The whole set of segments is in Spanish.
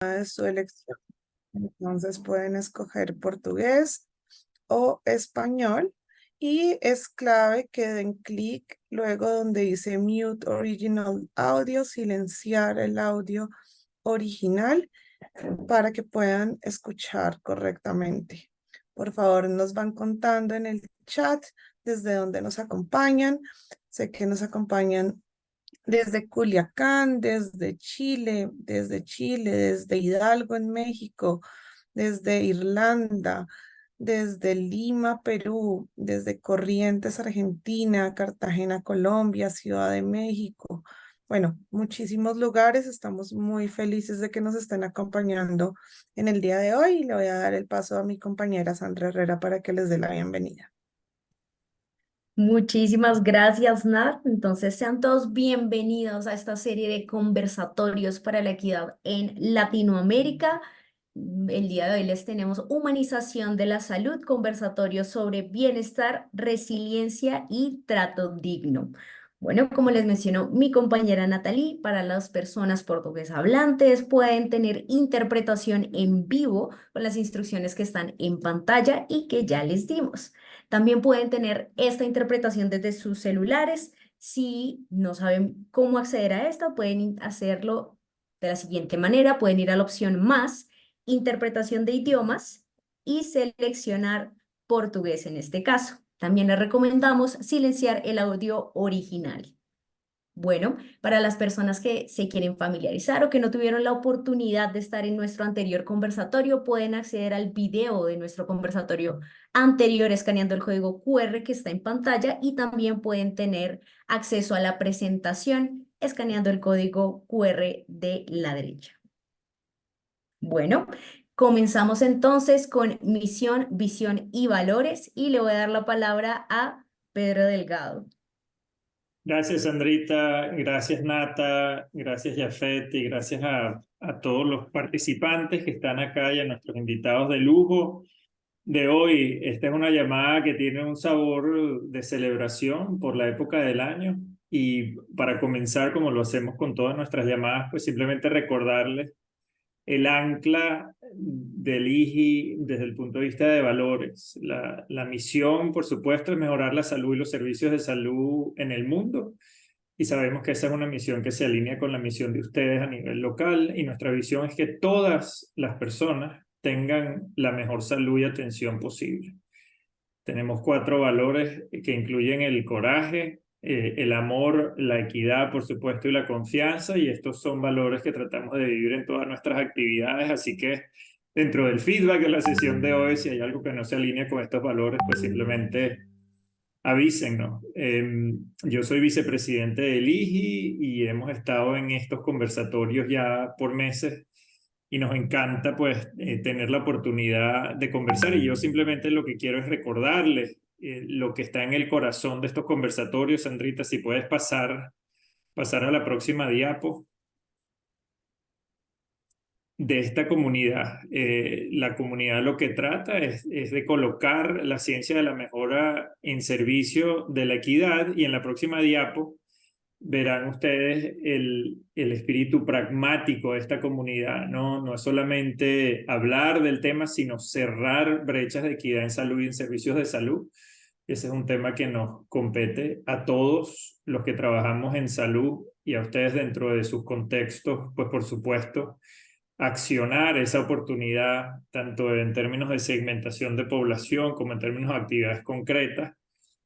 de su elección. Entonces pueden escoger portugués o español y es clave que den clic luego donde dice Mute Original Audio, silenciar el audio original para que puedan escuchar correctamente. Por favor, nos van contando en el chat desde donde nos acompañan. Sé que nos acompañan desde Culiacán, desde Hidalgo en México, desde Irlanda, desde Lima, Perú, desde Corrientes, Argentina, Cartagena, Colombia, Ciudad de México. Bueno, muchísimos lugares. Estamos muy felices de que nos estén acompañando en el día de hoy y le voy a dar el paso a mi compañera Sandra Herrera para que les dé la bienvenida. Muchísimas gracias, Nat. Entonces, sean todos bienvenidos a esta serie de conversatorios para la equidad en Latinoamérica. El día de hoy les tenemos humanización de la salud, conversatorios sobre bienestar, resiliencia y trato digno. Bueno, como les mencionó mi compañera Natalie, para las personas portugués hablantes pueden tener interpretación en vivo con las instrucciones que están en pantalla y que ya les dimos. También pueden tener esta interpretación desde sus celulares. Si no saben cómo acceder a esta, pueden hacerlo de la siguiente manera. Pueden ir a la opción más, interpretación de idiomas y seleccionar portugués en este caso. También les recomendamos silenciar el audio original. Bueno, para las personas que se quieren familiarizar o que no tuvieron la oportunidad de estar en nuestro anterior conversatorio, pueden acceder al video de nuestro conversatorio anterior escaneando el código QR que está en pantalla y también pueden tener acceso a la presentación escaneando el código QR de la derecha. Bueno, comenzamos entonces con misión, visión y valores y le voy a dar la palabra a Pedro Delgado. Gracias, Sandrita, gracias, Nata, gracias, Jafet, y gracias a todos los participantes que están acá y a nuestros invitados de lujo de hoy. Esta es una llamada que tiene un sabor de celebración por la época del año y para comenzar, como lo hacemos con todas nuestras llamadas, pues simplemente recordarles el ancla del IGI desde el punto de vista de valores. La misión, por supuesto, es mejorar la salud y los servicios de salud en el mundo. Y sabemos que esa es una misión que se alinea con la misión de ustedes a nivel local. Y nuestra visión es que todas las personas tengan la mejor salud y atención posible. Tenemos 4 valores que incluyen el coraje, el amor, la equidad, por supuesto, y la confianza, y estos son valores que tratamos de vivir en todas nuestras actividades, así que dentro del feedback de la sesión de hoy, si hay algo que no se alinea con estos valores, pues simplemente avísennos. Yo soy vicepresidente del IGI y hemos estado en estos conversatorios ya por meses y nos encanta pues tener la oportunidad de conversar y yo simplemente lo que quiero es recordarles lo que está en el corazón de estos conversatorios. Sandrita, si puedes pasar a la próxima diapo de esta comunidad. La comunidad lo que trata es de colocar la ciencia de la mejora en servicio de la equidad y en la próxima diapo verán ustedes el espíritu pragmático de esta comunidad, ¿no? No es solamente hablar del tema, sino cerrar brechas de equidad en salud y en servicios de salud. Ese es un tema que nos compete a todos los que trabajamos en salud y a ustedes dentro de sus contextos, pues por supuesto, accionar esa oportunidad, tanto en términos de segmentación de población como en términos de actividades concretas,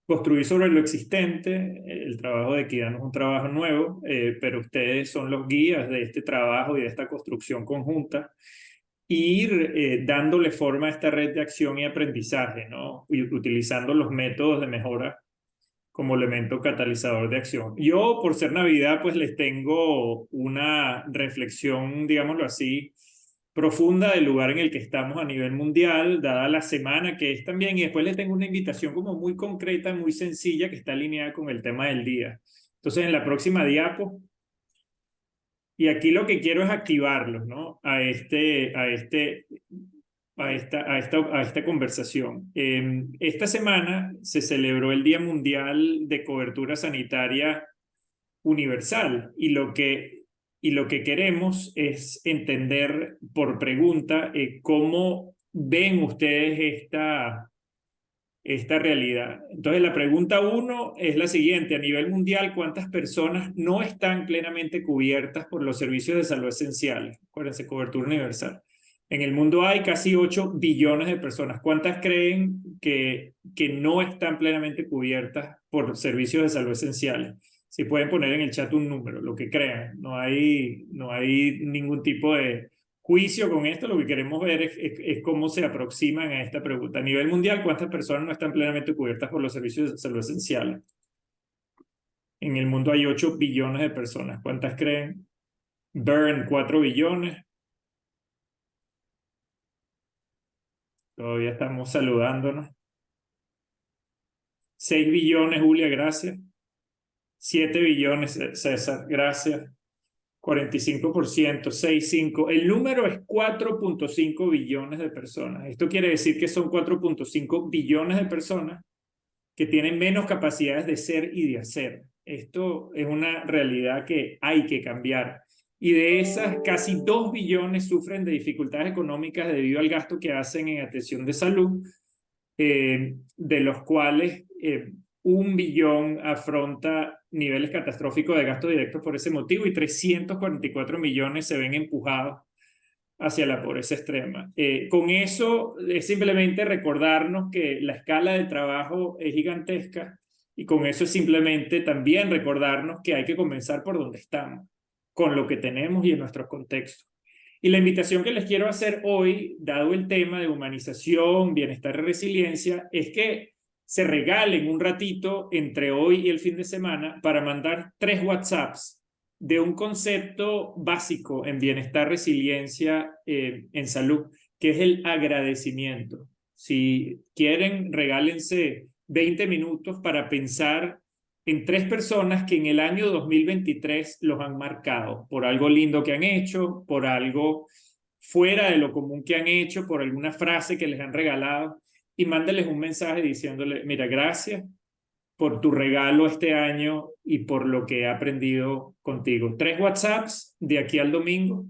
construir sobre lo existente. El trabajo de equidad no es un trabajo nuevo, pero ustedes son los guías de este trabajo y de esta construcción conjunta, y ir dándole forma a esta red de acción y aprendizaje, ¿no? Y utilizando los métodos de mejora como elemento catalizador de acción. Yo, por ser Navidad, pues les tengo una reflexión, digámoslo así, profunda del lugar en el que estamos a nivel mundial, dada la semana que es también, y después les tengo una invitación como muy concreta, muy sencilla, que está alineada con el tema del día. Entonces, en la próxima diapo, y aquí lo que quiero es activarlos, ¿no? A esta conversación. Esta semana se celebró el Día Mundial de Cobertura Sanitaria Universal y lo que y lo que queremos es entender por pregunta cómo ven ustedes esta realidad. Entonces, la pregunta 1 es la siguiente: a nivel mundial, ¿cuántas personas no están plenamente cubiertas por los servicios de salud esenciales? Acuérdense, cobertura universal. En el mundo hay casi 8 billones de personas. ¿Cuántas creen que no están plenamente cubiertas por servicios de salud esenciales? Si pueden poner en el chat un número, lo que crean. No hay ningún tipo de juicio con esto. Lo que queremos ver es cómo se aproximan a esta pregunta. A nivel mundial, ¿cuántas personas no están plenamente cubiertas por los servicios de salud esenciales? En el mundo hay 8 billones de personas. ¿Cuántas creen? Burn, 4 billones. Todavía estamos saludándonos. 6 billones, Julia, gracias. 7 billones, César, gracias. 45%, 6,5. El número es 4.5 billones de personas. Esto quiere decir que son 4.5 billones de personas que tienen menos capacidades de ser y de hacer. Esto es una realidad que hay que cambiar. Y de esas, casi 2 billones sufren de dificultades económicas debido al gasto que hacen en atención de salud, de los cuales 1 billón afronta niveles catastróficos de gastos directos por ese motivo y 344 millones se ven empujados hacia la pobreza extrema. Con eso es simplemente recordarnos que la escala de trabajo es gigantesca, y con eso es simplemente también recordarnos que hay que comenzar por donde estamos, con lo que tenemos y en nuestros contextos. Y la invitación que les quiero hacer hoy, dado el tema de humanización, bienestar y resiliencia, es que se regalen un ratito entre hoy y el fin de semana para mandar 3 WhatsApps de un concepto básico en bienestar, resiliencia, en salud, que es el agradecimiento. Si quieren, regálense 20 minutos para pensar en 3 personas que en el año 2023 los han marcado por algo lindo que han hecho, por algo fuera de lo común que han hecho, por alguna frase que les han regalado, y mándeles un mensaje diciéndole: mira, gracias por tu regalo este año y por lo que he aprendido contigo. 3 WhatsApps de aquí al domingo,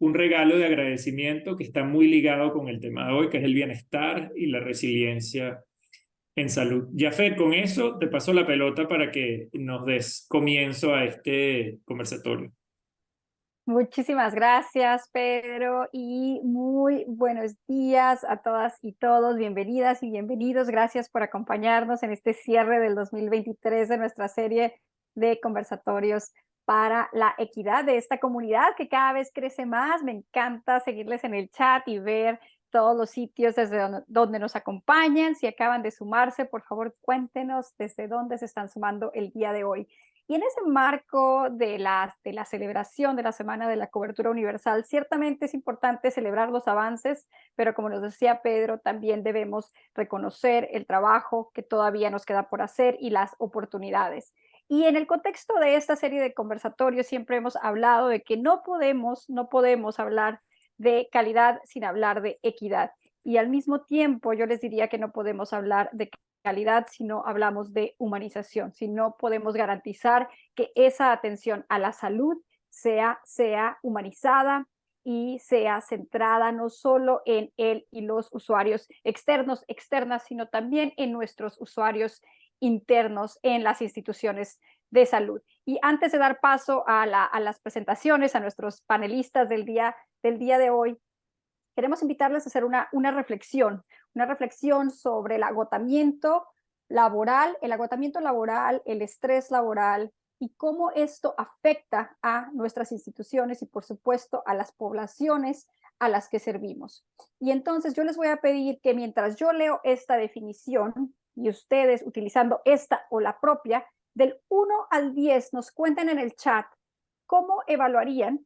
un regalo de agradecimiento que está muy ligado con el tema de hoy, que es el bienestar y la resiliencia en salud. Jafet, con eso te paso la pelota para que nos des comienzo a este conversatorio. Muchísimas gracias, Pedro, y muy buenos días a todas y todos. Bienvenidas y bienvenidos. Gracias por acompañarnos en este cierre del 2023 de nuestra serie de conversatorios para la equidad de esta comunidad que cada vez crece más. Me encanta seguirles en el chat y ver todos los sitios desde donde nos acompañan. Si acaban de sumarse, por favor, cuéntenos desde dónde se están sumando el día de hoy. Y en ese marco de la celebración de la Semana de la Cobertura Universal, ciertamente es importante celebrar los avances, pero como nos decía Pedro, también debemos reconocer el trabajo que todavía nos queda por hacer y las oportunidades. Y en el contexto de esta serie de conversatorios siempre hemos hablado de que no podemos hablar de calidad sin hablar de equidad. Y al mismo tiempo yo les diría que no podemos hablar de calidad si no hablamos de humanización, si no podemos garantizar que esa atención a la salud sea humanizada y sea centrada no solo en él y los usuarios externos, externas, sino también en nuestros usuarios internos en las instituciones de salud. Y antes de dar paso a las presentaciones, a nuestros panelistas del día de hoy, queremos invitarles a hacer una reflexión sobre el agotamiento laboral, el estrés laboral y cómo esto afecta a nuestras instituciones y, por supuesto, a las poblaciones a las que servimos. Y entonces yo les voy a pedir que mientras yo leo esta definición y ustedes utilizando esta o la propia, del 1 al 10 nos cuenten en el chat cómo evaluarían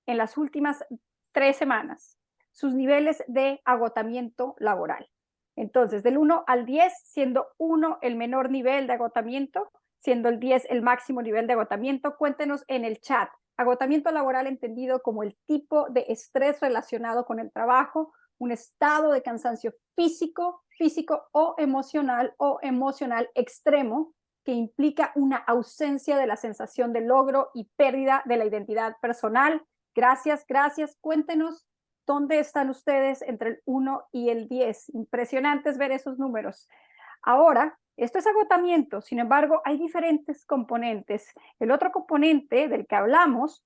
en las últimas 3 semanas sus niveles de agotamiento laboral. Entonces, del 1 al 10, siendo 1 el menor nivel de agotamiento, siendo el 10 el máximo nivel de agotamiento, cuéntenos en el chat. Agotamiento laboral entendido como el tipo de estrés relacionado con el trabajo, un estado de cansancio físico o emocional extremo que implica una ausencia de la sensación de logro y pérdida de la identidad personal. Gracias, gracias. Cuéntenos dónde están ustedes entre el 1 y el 10. Impresionantes ver esos números. Ahora, esto es agotamiento, sin embargo, hay diferentes componentes. El otro componente del que hablamos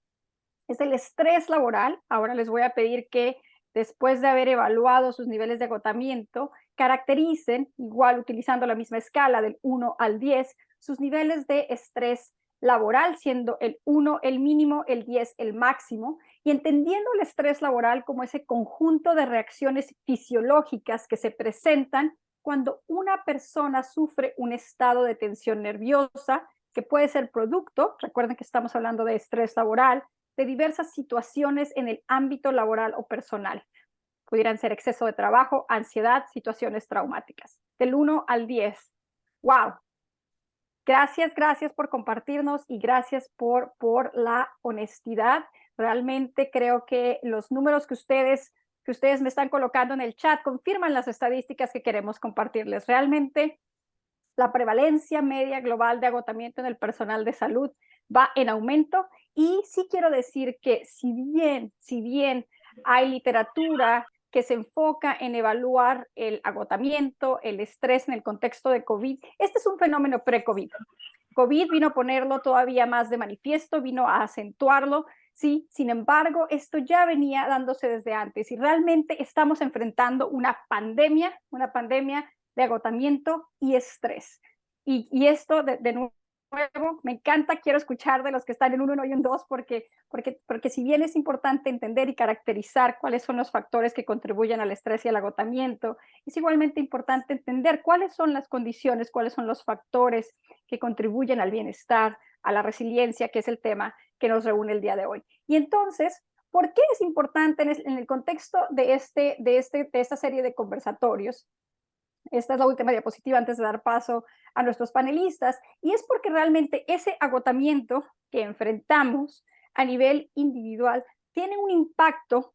es el estrés laboral. Ahora les voy a pedir que después de haber evaluado sus niveles de agotamiento, caractericen, igual utilizando la misma escala del 1 al 10, sus niveles de estrés laboral, siendo el 1 el mínimo, el 10 el máximo, y entendiendo el estrés laboral como ese conjunto de reacciones fisiológicas que se presentan cuando una persona sufre un estado de tensión nerviosa, que puede ser producto, recuerden que estamos hablando de estrés laboral, de diversas situaciones en el ámbito laboral o personal. Pudieran ser exceso de trabajo, ansiedad, situaciones traumáticas. Del 1 al 10. ¡Wow! Gracias, gracias por compartirnos y gracias por la honestidad. Realmente creo que los números que ustedes me están colocando en el chat confirman las estadísticas que queremos compartirles. Realmente la prevalencia media global de agotamiento en el personal de salud va en aumento, y sí quiero decir que si bien hay literatura que se enfoca en evaluar el agotamiento, el estrés en el contexto de COVID, este es un fenómeno pre-COVID. COVID vino a ponerlo todavía más de manifiesto, vino a acentuarlo, sí, sin embargo, esto ya venía dándose desde antes y realmente estamos enfrentando una pandemia de agotamiento y estrés. Y esto, de nuevo, me encanta, quiero escuchar de los que están en un 1 y un 2, porque si bien es importante entender y caracterizar cuáles son los factores que contribuyen al estrés y al agotamiento, es igualmente importante entender cuáles son las condiciones, cuáles son los factores que contribuyen al bienestar, a la resiliencia, que es el tema que nos reúne el día de hoy. Y entonces, ¿por qué es importante en el contexto de esta serie de conversatorios? Esta es la última diapositiva antes de dar paso a nuestros panelistas, y es porque realmente ese agotamiento que enfrentamos a nivel individual tiene un impacto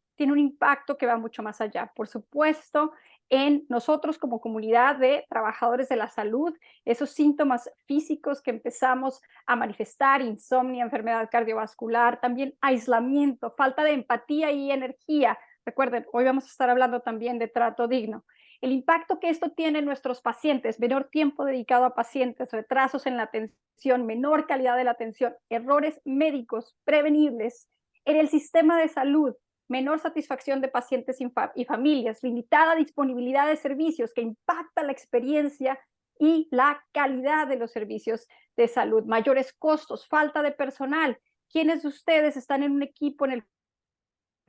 que va mucho más allá. Por supuesto, en nosotros como comunidad de trabajadores de la salud, esos síntomas físicos que empezamos a manifestar, insomnio, enfermedad cardiovascular, también aislamiento, falta de empatía y energía. Recuerden, hoy vamos a estar hablando también de trato digno. El impacto que esto tiene en nuestros pacientes, menor tiempo dedicado a pacientes, retrasos en la atención, menor calidad de la atención, errores médicos prevenibles en el sistema de salud, menor satisfacción de pacientes y familias, limitada disponibilidad de servicios que impacta la experiencia y la calidad de los servicios de salud, mayores costos, falta de personal. ¿Quiénes de ustedes están en un equipo en el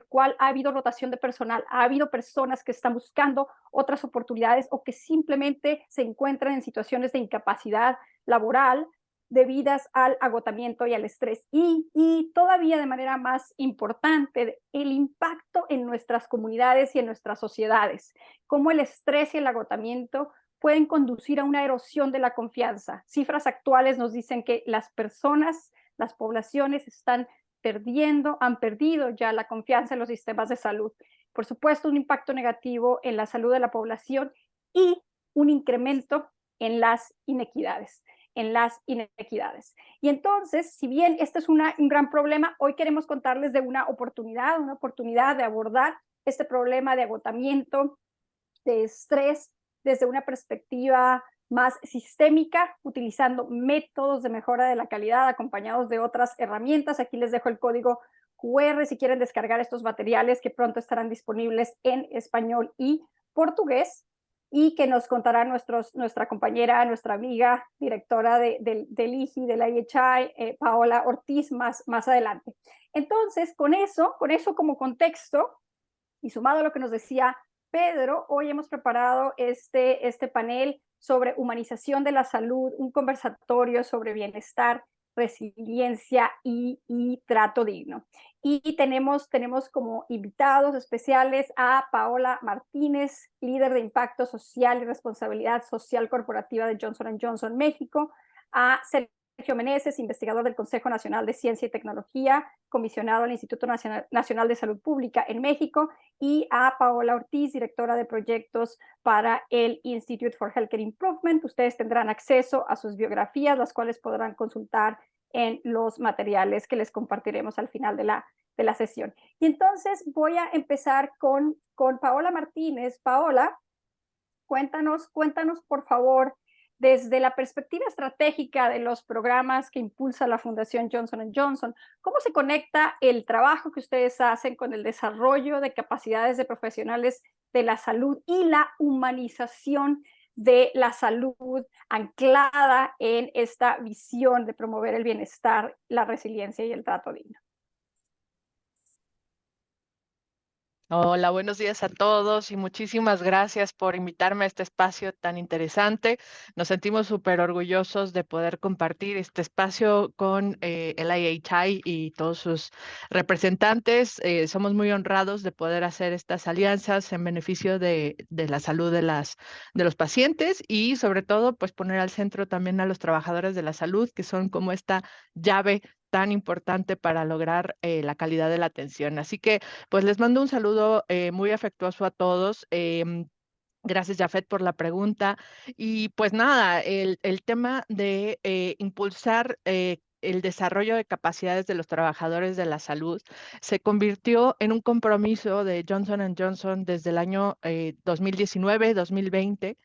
cual ha habido rotación de personal, ha habido personas que están buscando otras oportunidades o que simplemente se encuentran en situaciones de incapacidad laboral debidas al agotamiento y al estrés? Y todavía de manera más importante, el impacto en nuestras comunidades y en nuestras sociedades, cómo el estrés y el agotamiento pueden conducir a una erosión de la confianza. Cifras actuales nos dicen que las personas, las poblaciones han perdido ya la confianza en los sistemas de salud. Por supuesto, un impacto negativo en la salud de la población y un incremento en las inequidades. Y entonces, si bien este es un gran problema, hoy queremos contarles de una oportunidad de abordar este problema de agotamiento, de estrés, desde una perspectiva más sistémica, utilizando métodos de mejora de la calidad acompañados de otras herramientas. Aquí les dejo el código QR si quieren descargar estos materiales que pronto estarán disponibles en español y portugués, y que nos contará nuestra compañera, nuestra amiga, directora del IGI, de la IHI, Paola Ortiz, más adelante. Entonces, con eso como contexto, y sumado a lo que nos decía Pedro, hoy hemos preparado este panel sobre humanización de la salud, un conversatorio sobre bienestar, resiliencia y trato digno. Y tenemos como invitados especiales a Paola Martínez, líder de impacto social y responsabilidad social corporativa de Johnson & Johnson México, a Sergio Meneses, investigador del Consejo Nacional de Ciencia y Tecnología, comisionado al Instituto Nacional de Salud Pública en México, y a Paola Ortiz, directora de proyectos para el Institute for Healthcare Improvement. Ustedes tendrán acceso a sus biografías, las cuales podrán consultar en los materiales que les compartiremos al final de la sesión. Y entonces voy a empezar con Paola Martínez. Paola, cuéntanos por favor, desde la perspectiva estratégica de los programas que impulsa la Fundación Johnson & Johnson, ¿cómo se conecta el trabajo que ustedes hacen con el desarrollo de capacidades de profesionales de la salud y la humanización de la salud anclada en esta visión de promover el bienestar, la resiliencia y el trato digno? Hola, buenos días a todos y muchísimas gracias por invitarme a este espacio tan interesante. Nos sentimos súper orgullosos de poder compartir este espacio con el IHI y todos sus representantes. Somos muy honrados de poder hacer estas alianzas en beneficio de la salud de los pacientes y sobre todo pues poner al centro también a los trabajadores de la salud, que son como esta llave tan importante para lograr la calidad de la atención. Así que pues les mando un saludo muy afectuoso a todos. Gracias, Jafet, por la pregunta. Y pues nada, el tema de impulsar el desarrollo de capacidades de los trabajadores de la salud se convirtió en un compromiso de Johnson & Johnson desde el año 2019-2020,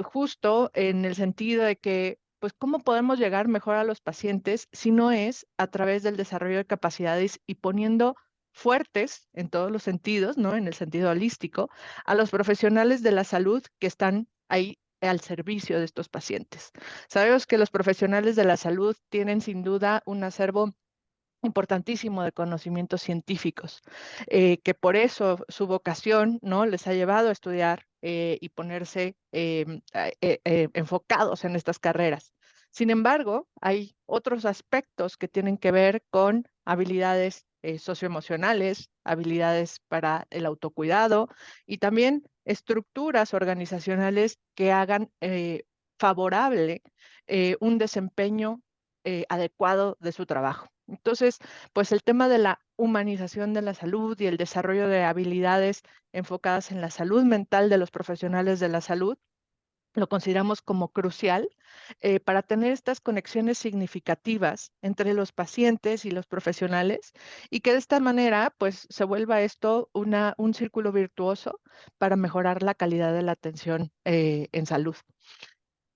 justo en el sentido de que pues cómo podemos llegar mejor a los pacientes si no es a través del desarrollo de capacidades y poniendo fuertes en todos los sentidos, ¿no? En el sentido holístico, a los profesionales de la salud que están ahí al servicio de estos pacientes. Sabemos que los profesionales de la salud tienen sin duda un acervo importantísimo de conocimientos científicos, que por eso su vocación, ¿no? Les ha llevado a estudiar y ponerse enfocados en estas carreras. Sin embargo, hay otros aspectos que tienen que ver con habilidades socioemocionales, habilidades para el autocuidado y también estructuras organizacionales que hagan favorable un desempeño adecuado de su trabajo. Entonces, pues el tema de la humanización de la salud y el desarrollo de habilidades enfocadas en la salud mental de los profesionales de la salud lo consideramos como crucial para tener estas conexiones significativas entre los pacientes y los profesionales y que de esta manera pues se vuelva esto un círculo virtuoso para mejorar la calidad de la atención en salud.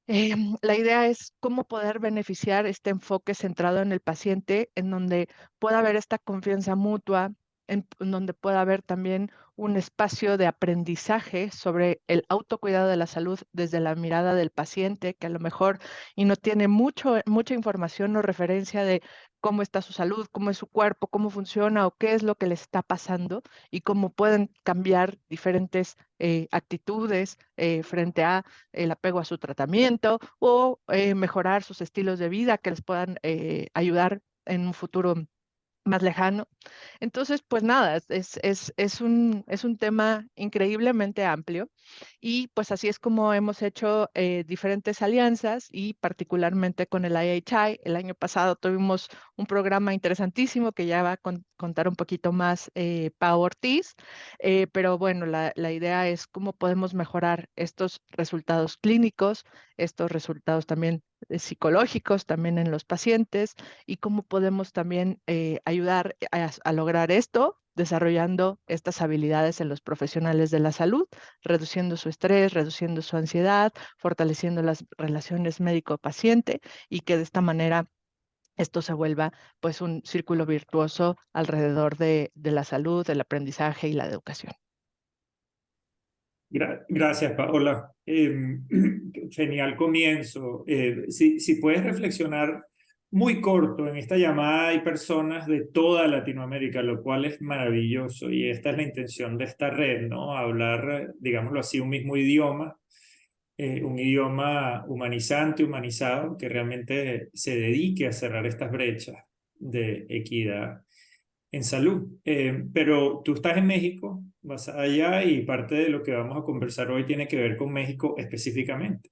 La idea es cómo poder beneficiar este enfoque centrado en el paciente, en donde pueda haber esta confianza mutua, en donde pueda haber también un espacio de aprendizaje sobre el autocuidado de la salud desde la mirada del paciente, que a lo mejor y no tiene mucha información o referencia de cómo está su salud, cómo es su cuerpo, cómo funciona o qué es lo que les está pasando y cómo pueden cambiar diferentes actitudes frente a el apego a su tratamiento o mejorar sus estilos de vida que les puedan ayudar en un futuro más lejano. Entonces, pues nada, es un tema increíblemente amplio y pues así es como hemos hecho diferentes alianzas y particularmente con el IHI. El año pasado tuvimos un programa interesantísimo que ya va a contar un poquito más Pau Ortiz, pero bueno, la idea es cómo podemos mejorar estos resultados clínicos, estos resultados también psicológicos también en los pacientes y cómo podemos también ayudar a lograr esto desarrollando estas habilidades en los profesionales de la salud, reduciendo su estrés, reduciendo su ansiedad, fortaleciendo las relaciones médico-paciente y que de esta manera esto se vuelva pues un círculo virtuoso alrededor de la salud, del aprendizaje y la educación. Gracias, Paola. Genial comienzo. Si puedes reflexionar muy corto, en esta llamada hay personas de toda Latinoamérica, lo cual es maravilloso y esta es la intención de esta red, ¿no? Hablar, digámoslo así, un mismo idioma, un idioma humanizante, humanizado, que realmente se dedique a cerrar estas brechas de equidad en salud. Pero tú estás en México, vas allá y parte de lo que vamos a conversar hoy tiene que ver con México específicamente.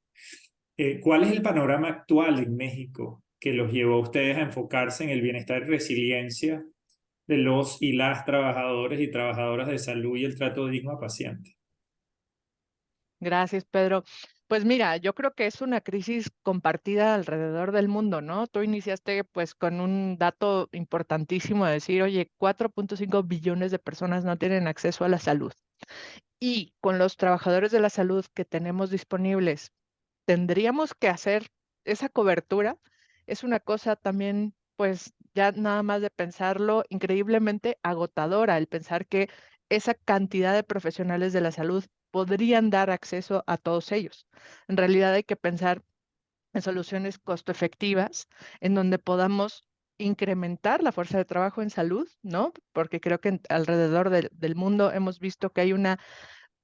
¿Cuál es el panorama actual en México que los llevó a ustedes a enfocarse en el bienestar y resiliencia de los y las trabajadores y trabajadoras de salud y el trato digno a pacientes. Gracias, Pedro. Pues mira, yo creo que es una crisis compartida alrededor del mundo, ¿no? Tú iniciaste pues con un dato importantísimo de decir, oye, 4.5 billones de personas no tienen acceso a la salud. Y con los trabajadores de la salud que tenemos disponibles, tendríamos que hacer esa cobertura. Es una cosa también, pues ya nada más de pensarlo, increíblemente agotadora el pensar que esa cantidad de profesionales de la salud podrían dar acceso a todos ellos. En realidad hay que pensar en soluciones costo efectivas, en donde podamos incrementar la fuerza de trabajo en salud, ¿no? Porque creo que alrededor del mundo hemos visto que hay una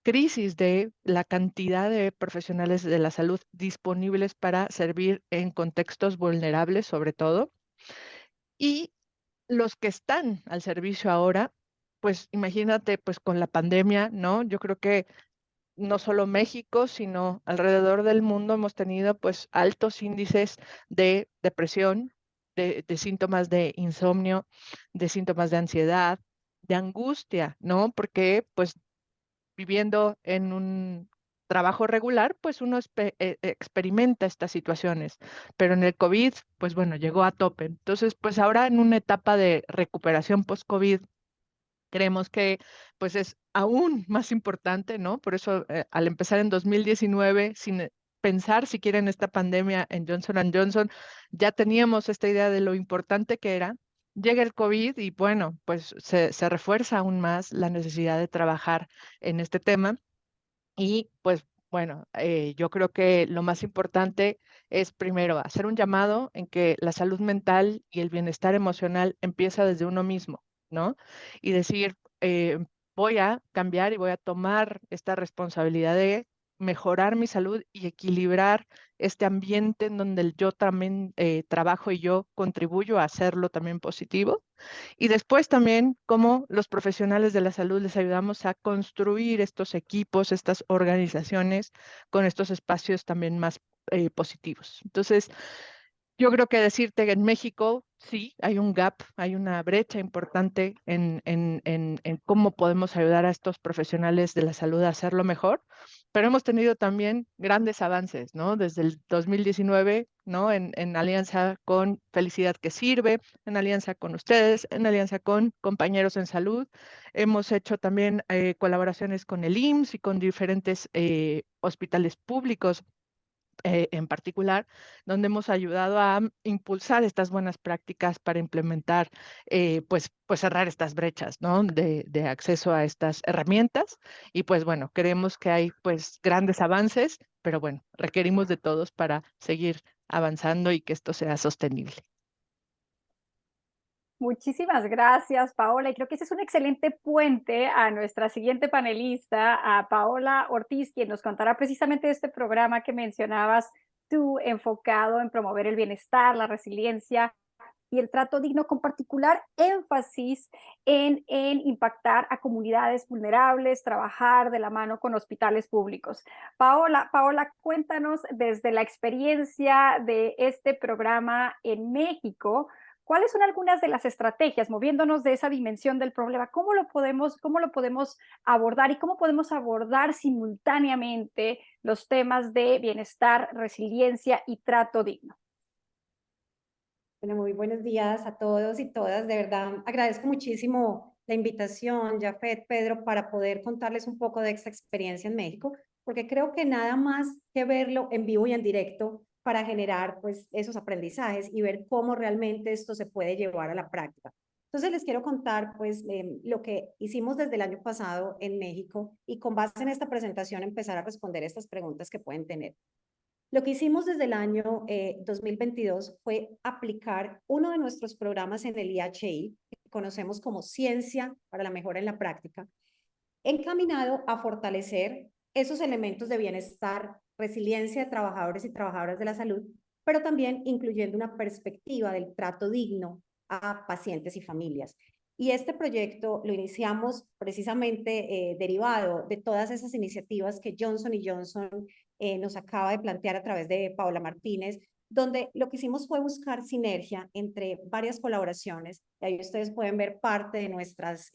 crisis de la cantidad de profesionales de la salud disponibles para servir en contextos vulnerables, sobre todo. Y los que están al servicio ahora, pues imagínate, pues con la pandemia, ¿no? Yo creo que no solo México, sino alrededor del mundo hemos tenido pues altos índices de depresión, de síntomas de insomnio, de síntomas de ansiedad, de angustia, ¿no? Porque pues viviendo en un trabajo regular, pues uno experimenta estas situaciones, pero en el COVID, pues bueno, llegó a tope. Entonces, pues ahora en una etapa de recuperación post-COVID, creemos que pues es aún más importante, ¿no? Por eso al empezar en 2019, sin pensar siquiera en esta pandemia en Johnson & Johnson, ya teníamos esta idea de lo importante que era. Llega el COVID y bueno, pues se refuerza aún más la necesidad de trabajar en este tema. Y pues bueno, yo creo que lo más importante es primero hacer un llamado en que la salud mental y el bienestar emocional empieza desde uno mismo, ¿no? Y decir, voy a cambiar y voy a tomar esta responsabilidad de mejorar mi salud y equilibrar este ambiente en donde yo también trabajo y yo contribuyo a hacerlo también positivo. Y después también cómo los profesionales de la salud les ayudamos a construir estos equipos, estas organizaciones con estos espacios también más positivos. Entonces, yo creo que decirte que en México sí hay un gap, hay una brecha importante en cómo podemos ayudar a estos profesionales de la salud a hacerlo mejor, pero hemos tenido también grandes avances, ¿no? Desde el 2019, ¿no? En alianza con Felicidad que Sirve, en alianza con ustedes, en alianza con compañeros en salud. Hemos hecho también colaboraciones con el IMSS y con diferentes hospitales públicos en particular, donde hemos ayudado a impulsar estas buenas prácticas para implementar, pues cerrar estas brechas, ¿no? De acceso a estas herramientas. Y pues bueno, creemos que hay pues grandes avances, pero bueno, requerimos de todos para seguir avanzando y que esto sea sostenible. Muchísimas gracias, Paola. Y creo que ese es un excelente puente a nuestra siguiente panelista, a Paola Ortiz, quien nos contará precisamente de este programa que mencionabas tú, enfocado en promover el bienestar, la resiliencia y el trato digno, con particular énfasis en impactar a comunidades vulnerables, trabajar de la mano con hospitales públicos. Paola, cuéntanos desde la experiencia de este programa en México, ¿cuáles son algunas de las estrategias, moviéndonos de esa dimensión del problema? ¿Cómo lo podemos abordar y cómo podemos abordar simultáneamente los temas de bienestar, resiliencia y trato digno? Bueno, muy buenos días a todos y todas. De verdad, agradezco muchísimo la invitación, Jafet, Pedro, para poder contarles un poco de esta experiencia en México, porque creo que nada más que verlo en vivo y en directo para generar pues esos aprendizajes y ver cómo realmente esto se puede llevar a la práctica. Entonces les quiero contar pues lo que hicimos desde el año pasado en México y con base en esta presentación empezar a responder estas preguntas que pueden tener. Lo que hicimos desde el año 2022 fue aplicar uno de nuestros programas en el IHI, que conocemos como Ciencia para la Mejora en la Práctica, encaminado a fortalecer esos elementos de bienestar, resiliencia de trabajadores y trabajadoras de la salud, pero también incluyendo una perspectiva del trato digno a pacientes y familias. Y este proyecto lo iniciamos precisamente derivado de todas esas iniciativas que Johnson & Johnson nos acaba de plantear a través de Paola Martínez, donde lo que hicimos fue buscar sinergia entre varias colaboraciones. Y ahí ustedes pueden ver parte de nuestras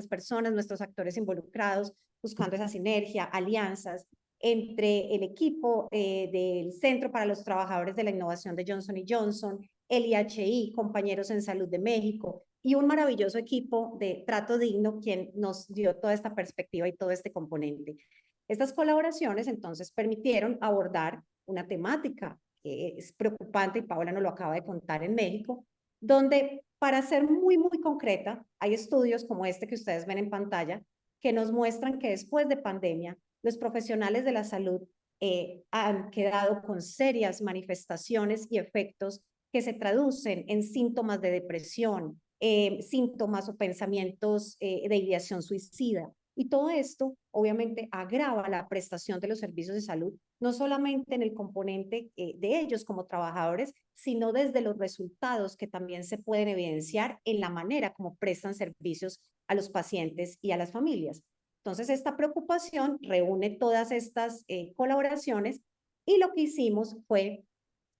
personas, nuestros actores involucrados, buscando esa sinergia, alianzas entre el equipo del Centro para los Trabajadores de la Innovación de Johnson & Johnson, el IHI, Compañeros en Salud de México, y un maravilloso equipo de Trato Digno, quien nos dio toda esta perspectiva y todo este componente. Estas colaboraciones entonces permitieron abordar una temática que es preocupante, y Paola nos lo acaba de contar, en México, donde, para ser muy concreta, hay estudios como este que ustedes ven en pantalla que nos muestran que después de pandemia, los profesionales de la salud han quedado con serias manifestaciones y efectos que se traducen en síntomas de depresión, síntomas o pensamientos de ideación suicida. Y todo esto, obviamente, agrava la prestación de los servicios de salud, no solamente en el componente de ellos como trabajadores, sino desde los resultados que también se pueden evidenciar en la manera como prestan servicios a los pacientes y a las familias. Entonces, esta preocupación reúne todas estas colaboraciones, y lo que hicimos fue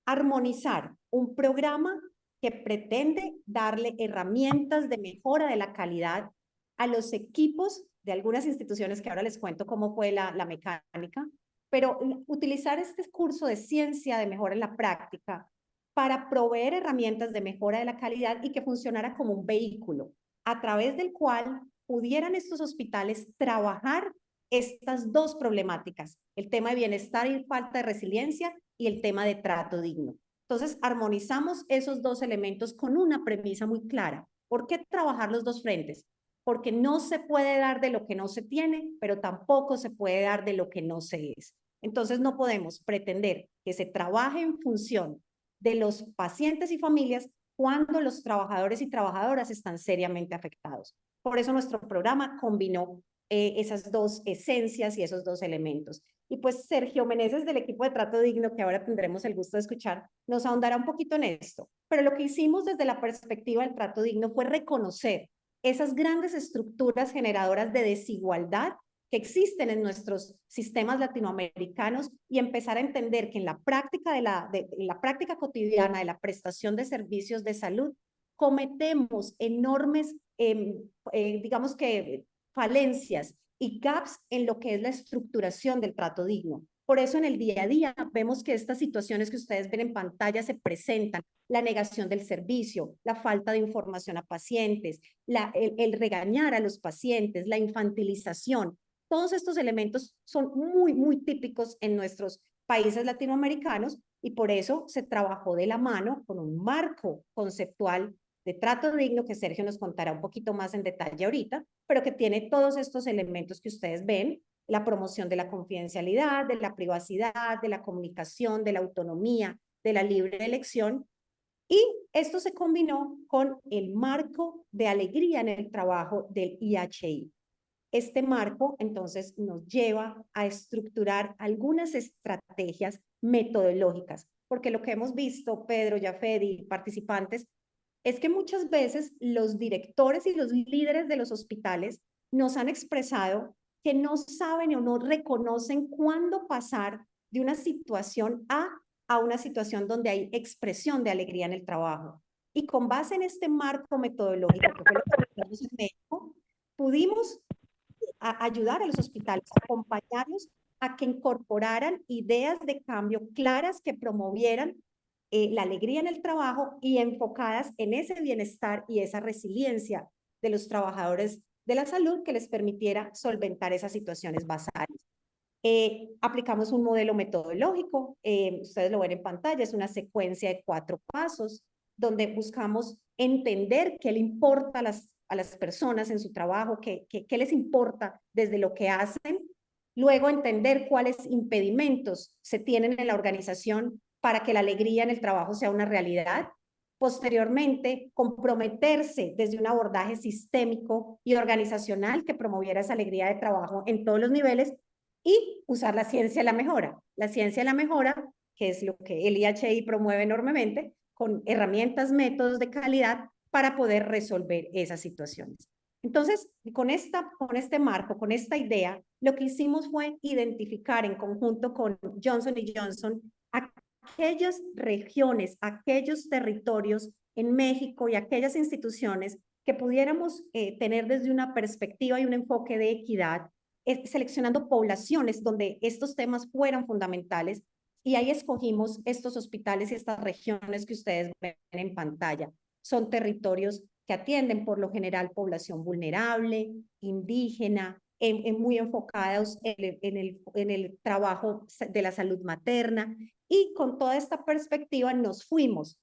armonizar un programa que pretende darle herramientas de mejora de la calidad a los equipos de algunas instituciones, que ahora les cuento cómo fue la mecánica, pero utilizar este curso de ciencia de mejora en la práctica para proveer herramientas de mejora de la calidad y que funcionara como un vehículo a través del cual pudieran estos hospitales trabajar estas dos problemáticas, el tema de bienestar y falta de resiliencia y el tema de trato digno. Entonces, armonizamos esos dos elementos con una premisa muy clara. ¿Por qué trabajar los dos frentes? Porque no se puede dar de lo que no se tiene, pero tampoco se puede dar de lo que no se es. Entonces, no podemos pretender que se trabaje en función de los pacientes y familias cuando los trabajadores y trabajadoras están seriamente afectados. Por eso nuestro programa combinó esas dos esencias y esos dos elementos. Y pues Sergio Meneses, del equipo de Trato Digno, que ahora tendremos el gusto de escuchar, nos ahondará un poquito en esto. Pero lo que hicimos desde la perspectiva del Trato Digno fue reconocer esas grandes estructuras generadoras de desigualdad que existen en nuestros sistemas latinoamericanos y empezar a entender que en la práctica, en la práctica cotidiana de la prestación de servicios de salud, cometemos enormes, digamos que, falencias y gaps en lo que es la estructuración del trato digno. Por eso en el día a día vemos que estas situaciones que ustedes ven en pantalla se presentan: la negación del servicio, la falta de información a pacientes, el regañar a los pacientes, la infantilización. Todos estos elementos son muy típicos en nuestros países latinoamericanos, y por eso se trabajó de la mano con un marco conceptual de trato digno que Sergio nos contará un poquito más en detalle ahorita, pero que tiene todos estos elementos que ustedes ven: la promoción de la confidencialidad, de la privacidad, de la comunicación, de la autonomía, de la libre elección. Y esto se combinó con el marco de alegría en el trabajo del IHI. Este marco entonces nos lleva a estructurar algunas estrategias metodológicas, porque lo que hemos visto, Pedro, Jafet y participantes, es que muchas veces los directores y los líderes de los hospitales nos han expresado que no saben o no reconocen cuándo pasar de una situación a una situación donde hay expresión de alegría en el trabajo. Y con base en este marco metodológico, que fue lo que hicimos en México, pudimos ayudar a los hospitales, acompañarlos a que incorporaran ideas de cambio claras que promovieran la alegría en el trabajo y enfocadas en ese bienestar y esa resiliencia de los trabajadores de la salud, que les permitiera solventar esas situaciones basales. Aplicamos un modelo metodológico, ustedes lo ven en pantalla, es una secuencia de 4 pasos, donde buscamos entender qué le importa a las personas en su trabajo, qué les importa desde lo que hacen, luego entender cuáles impedimentos se tienen en la organización para que la alegría en el trabajo sea una realidad. Posteriormente, comprometerse desde un abordaje sistémico y organizacional que promoviera esa alegría de trabajo en todos los niveles, y usar la ciencia de la mejora. La ciencia de la mejora, que es lo que el IHI promueve enormemente, con herramientas, métodos de calidad para poder resolver esas situaciones. Entonces, con este marco, con esta idea, lo que hicimos fue identificar en conjunto con Johnson & Johnson aquellas regiones, aquellos territorios en México y aquellas instituciones que pudiéramos tener desde una perspectiva y un enfoque de equidad, seleccionando poblaciones donde estos temas fueran fundamentales, y ahí escogimos estos hospitales y estas regiones que ustedes ven en pantalla. Son territorios que atienden por lo general población vulnerable, indígena, muy enfocados en el trabajo de la salud materna, y con toda esta perspectiva nos fuimos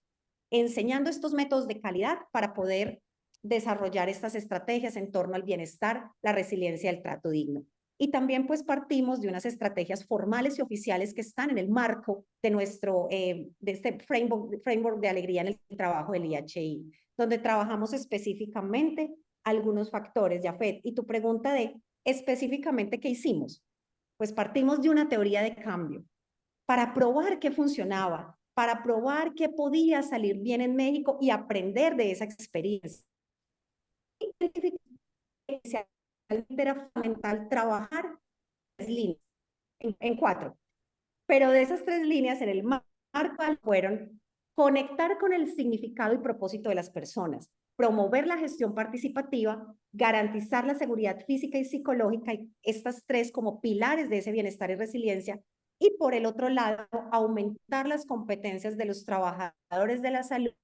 enseñando estos métodos de calidad para poder desarrollar estas estrategias en torno al bienestar, la resiliencia y el trato digno. Y también pues partimos de unas estrategias formales y oficiales que están en el marco de de este framework de alegría en el trabajo del IHI, donde trabajamos específicamente algunos factores, Jafet. Y tu pregunta de específicamente qué hicimos, pues partimos de una teoría de cambio para probar qué funcionaba, para probar qué podía salir bien en México y aprender de esa experiencia. Era fundamental trabajar en 4, pero de esas 3 líneas en el marco fueron conectar con el significado y propósito de las personas, promover la gestión participativa, garantizar la seguridad física y psicológica, y estas 3 como pilares de ese bienestar y resiliencia, y por el otro lado, aumentar las competencias de los trabajadores de la salud,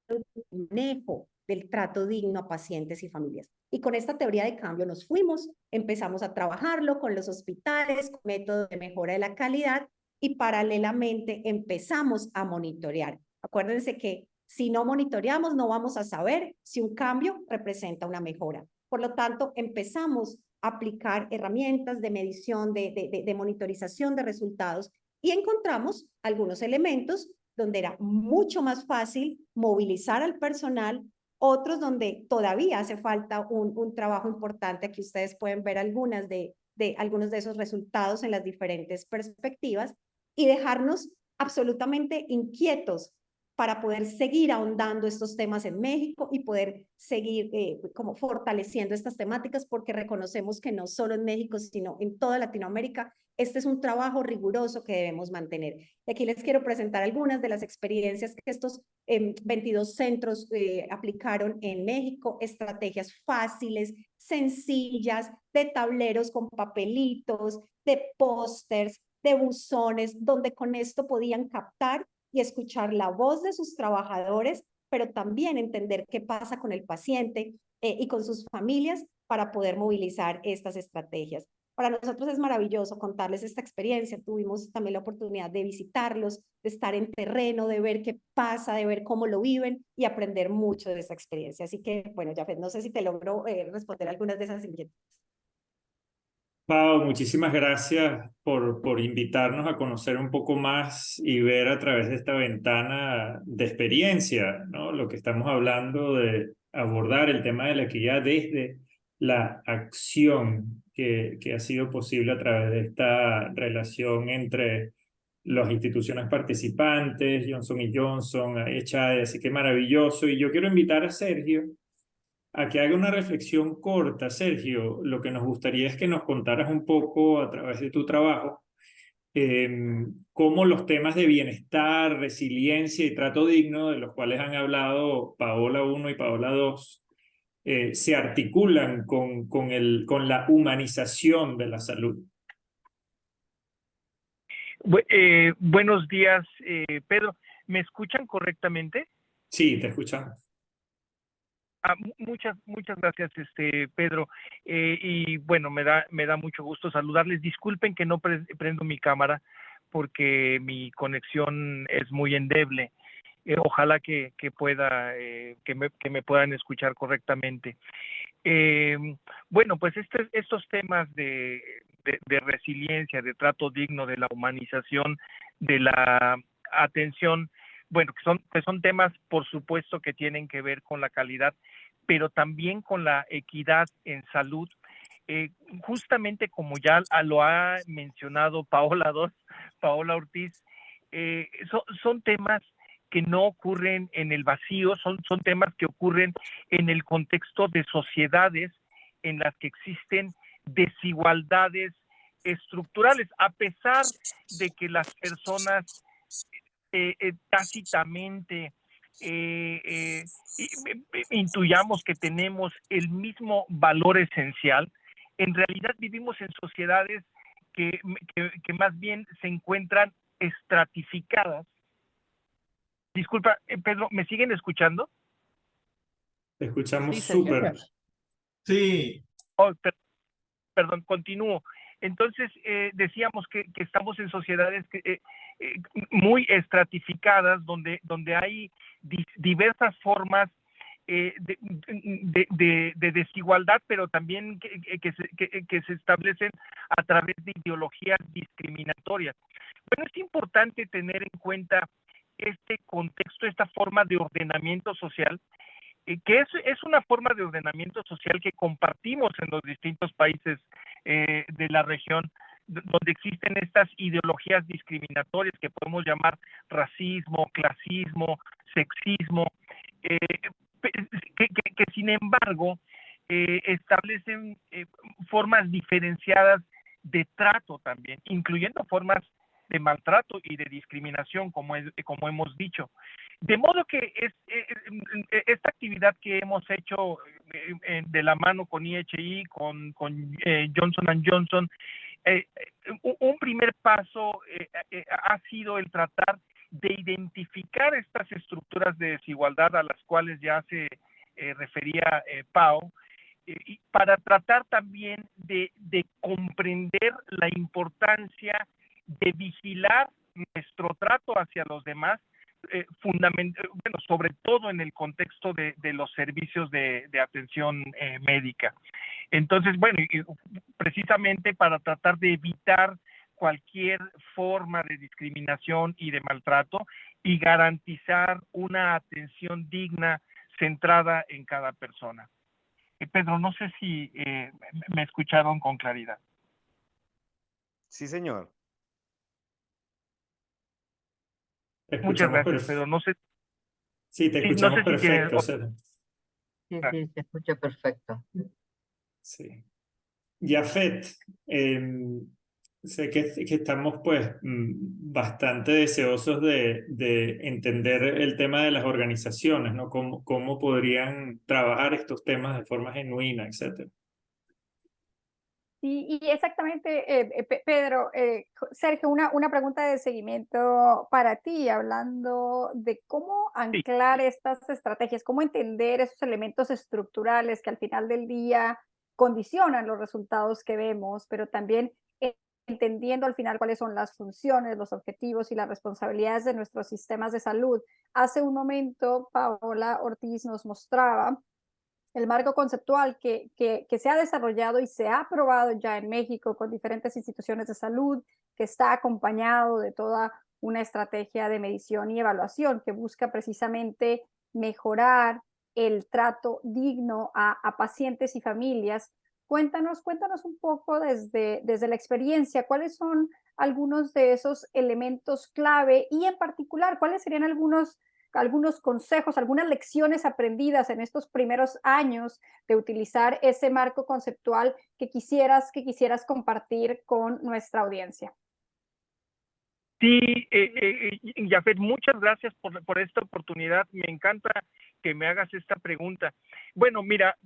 manejo del trato digno a pacientes y familias. Y con esta teoría de cambio nos fuimos, empezamos a trabajarlo con los hospitales, con métodos de mejora de la calidad, y paralelamente empezamos a monitorear. Acuérdense que si no monitoreamos, no vamos a saber si un cambio representa una mejora. Por lo tanto, empezamos a aplicar herramientas de medición, de monitorización de resultados, y encontramos algunos elementos donde era mucho más fácil movilizar al personal, otros donde todavía hace falta un trabajo importante. Aquí ustedes pueden ver algunos de esos resultados en las diferentes perspectivas, y dejarnos absolutamente inquietos para poder seguir ahondando estos temas en México y poder seguir como fortaleciendo estas temáticas, porque reconocemos que no solo en México, sino en toda Latinoamérica, este es un trabajo riguroso que debemos mantener. Y aquí les quiero presentar algunas de las experiencias que estos 22 centros aplicaron en México, estrategias fáciles, sencillas, de tableros con papelitos, de pósters, de buzones, donde con esto podían captar y escuchar la voz de sus trabajadores, pero también entender qué pasa con el paciente y con sus familias para poder movilizar estas estrategias. Para nosotros es maravilloso contarles esta experiencia. Tuvimos también la oportunidad de visitarlos, de estar en terreno, de ver qué pasa, de ver cómo lo viven y aprender mucho de esa experiencia. Así que, bueno, Jafet, no sé si te logro responder algunas de esas inquietudes. Pau, muchísimas gracias por invitarnos a conocer un poco más y ver a través de esta ventana de experiencia, ¿no? Lo que estamos hablando de abordar el tema de la equidad desde la acción que ha sido posible a través de esta relación entre las instituciones participantes, Johnson & Johnson, ECHADE, así que maravilloso. Y yo quiero invitar a Sergio a que haga una reflexión corta. Sergio, lo que nos gustaría es que nos contaras un poco a través de tu trabajo cómo los temas de bienestar, resiliencia y trato digno, de los cuales han hablado Paola 1 y Paola 2, se articulan con la humanización de la salud. Buenos días, Pedro. ¿Me escuchan correctamente? Sí, te escuchamos. Muchas gracias, Pedro. Y bueno, me da mucho gusto saludarles. Disculpen que no prendo mi cámara porque mi conexión es muy endeble. Ojalá que me puedan escuchar correctamente. Bueno, pues estos temas de resiliencia, de trato digno, de la humanización, de la atención, bueno, que son temas, por supuesto, que tienen que ver con la calidad, pero también con la equidad en salud. Justamente como ya lo ha mencionado Paola Ortiz, son temas que no ocurren en el vacío, son temas que ocurren en el contexto de sociedades en las que existen desigualdades estructurales, a pesar de que las personas tácitamente intuyamos que tenemos el mismo valor esencial. En realidad vivimos en sociedades que más bien se encuentran estratificadas. Disculpa, Pedro, ¿me siguen escuchando? Te escuchamos Sí, señor. súper. Sí, Oh, perdón, continúo. Entonces, decíamos que estamos en sociedades muy estratificadas, donde hay diversas formas de desigualdad, pero también que se establecen a través de ideologías discriminatorias. Bueno, es importante tener en cuenta este contexto, esta forma de ordenamiento social, que es una forma de ordenamiento social que compartimos en los distintos países de la región, donde existen estas ideologías discriminatorias que podemos llamar racismo, clasismo, sexismo, que sin embargo establecen formas diferenciadas de trato también, incluyendo formas de maltrato y de discriminación, como hemos dicho. De modo que esta actividad que hemos hecho de la mano con IHI, con Johnson & Johnson, un primer paso ha sido el tratar de identificar estas estructuras de desigualdad a las cuales ya se refería Pau, y para tratar también de comprender la importancia de vigilar nuestro trato hacia los demás, bueno, sobre todo en el contexto de los servicios de atención médica. Entonces, bueno, y precisamente para tratar de evitar cualquier forma de discriminación y de maltrato y garantizar una atención digna, centrada en cada persona. Pedro, no sé si me escucharon con claridad. sí, señor. Te Muchas escuchamos gracias, Pedro. No sé, Sí, te sí, no escuchamos sé si tienen perfecto, César. Sí, sí, se escucha perfecto. Sí. Yafet, sé que estamos pues bastante deseosos de entender el tema de las organizaciones, ¿no? Cómo podrían trabajar estos temas de forma genuina, etcétera. Y exactamente, Pedro, Sergio, una pregunta de seguimiento para ti, hablando de cómo Sí. anclar estas estrategias, cómo entender esos elementos estructurales que al final del día condicionan los resultados que vemos, pero también entendiendo al final cuáles son las funciones, los objetivos y las responsabilidades de nuestros sistemas de salud. Hace un momento, Paola Ortiz nos mostraba el marco conceptual que se ha desarrollado y se ha aprobado ya en México con diferentes instituciones de salud, que está acompañado de toda una estrategia de medición y evaluación que busca precisamente mejorar el trato digno a pacientes y familias. Cuéntanos un poco desde la experiencia, cuáles son algunos de esos elementos clave y en particular, cuáles serían algunos consejos, algunas lecciones aprendidas en estos primeros años de utilizar ese marco conceptual que quisieras compartir con nuestra audiencia. Sí, Yafet, muchas gracias por esta oportunidad. Me encanta que me hagas esta pregunta. Bueno, mira,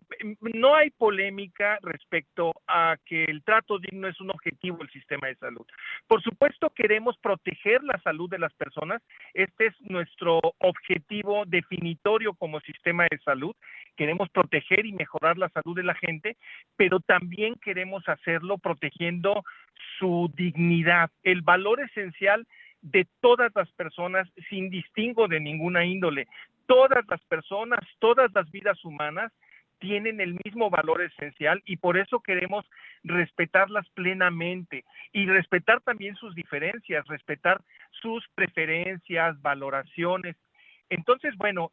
no hay polémica respecto a que el trato digno es un objetivo del sistema de salud. Por supuesto, queremos proteger la salud de las personas. Este es nuestro objetivo definitorio como sistema de salud. Queremos proteger y mejorar la salud de la gente, pero también queremos hacerlo protegiendo su dignidad, el valor esencial de todas las personas sin distingo de ninguna índole. Todas las personas, todas las vidas humanas tienen el mismo valor esencial y por eso queremos respetarlas plenamente y respetar también sus diferencias, respetar sus preferencias, valoraciones. Entonces, bueno,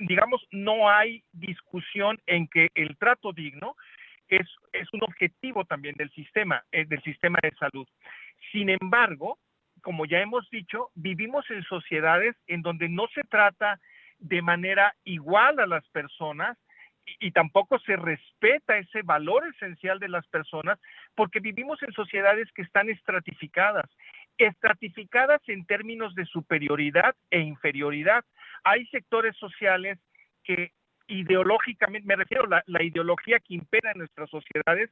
digamos, no hay discusión en que el trato digno es un objetivo también del sistema de salud. Sin embargo, como ya hemos dicho, vivimos en sociedades en donde no se trata de manera igual a las personas y tampoco se respeta ese valor esencial de las personas porque vivimos en sociedades que están estratificadas estratificadas en términos de superioridad e inferioridad. Hay sectores sociales que ideológicamente, me refiero a la ideología que impera en nuestras sociedades,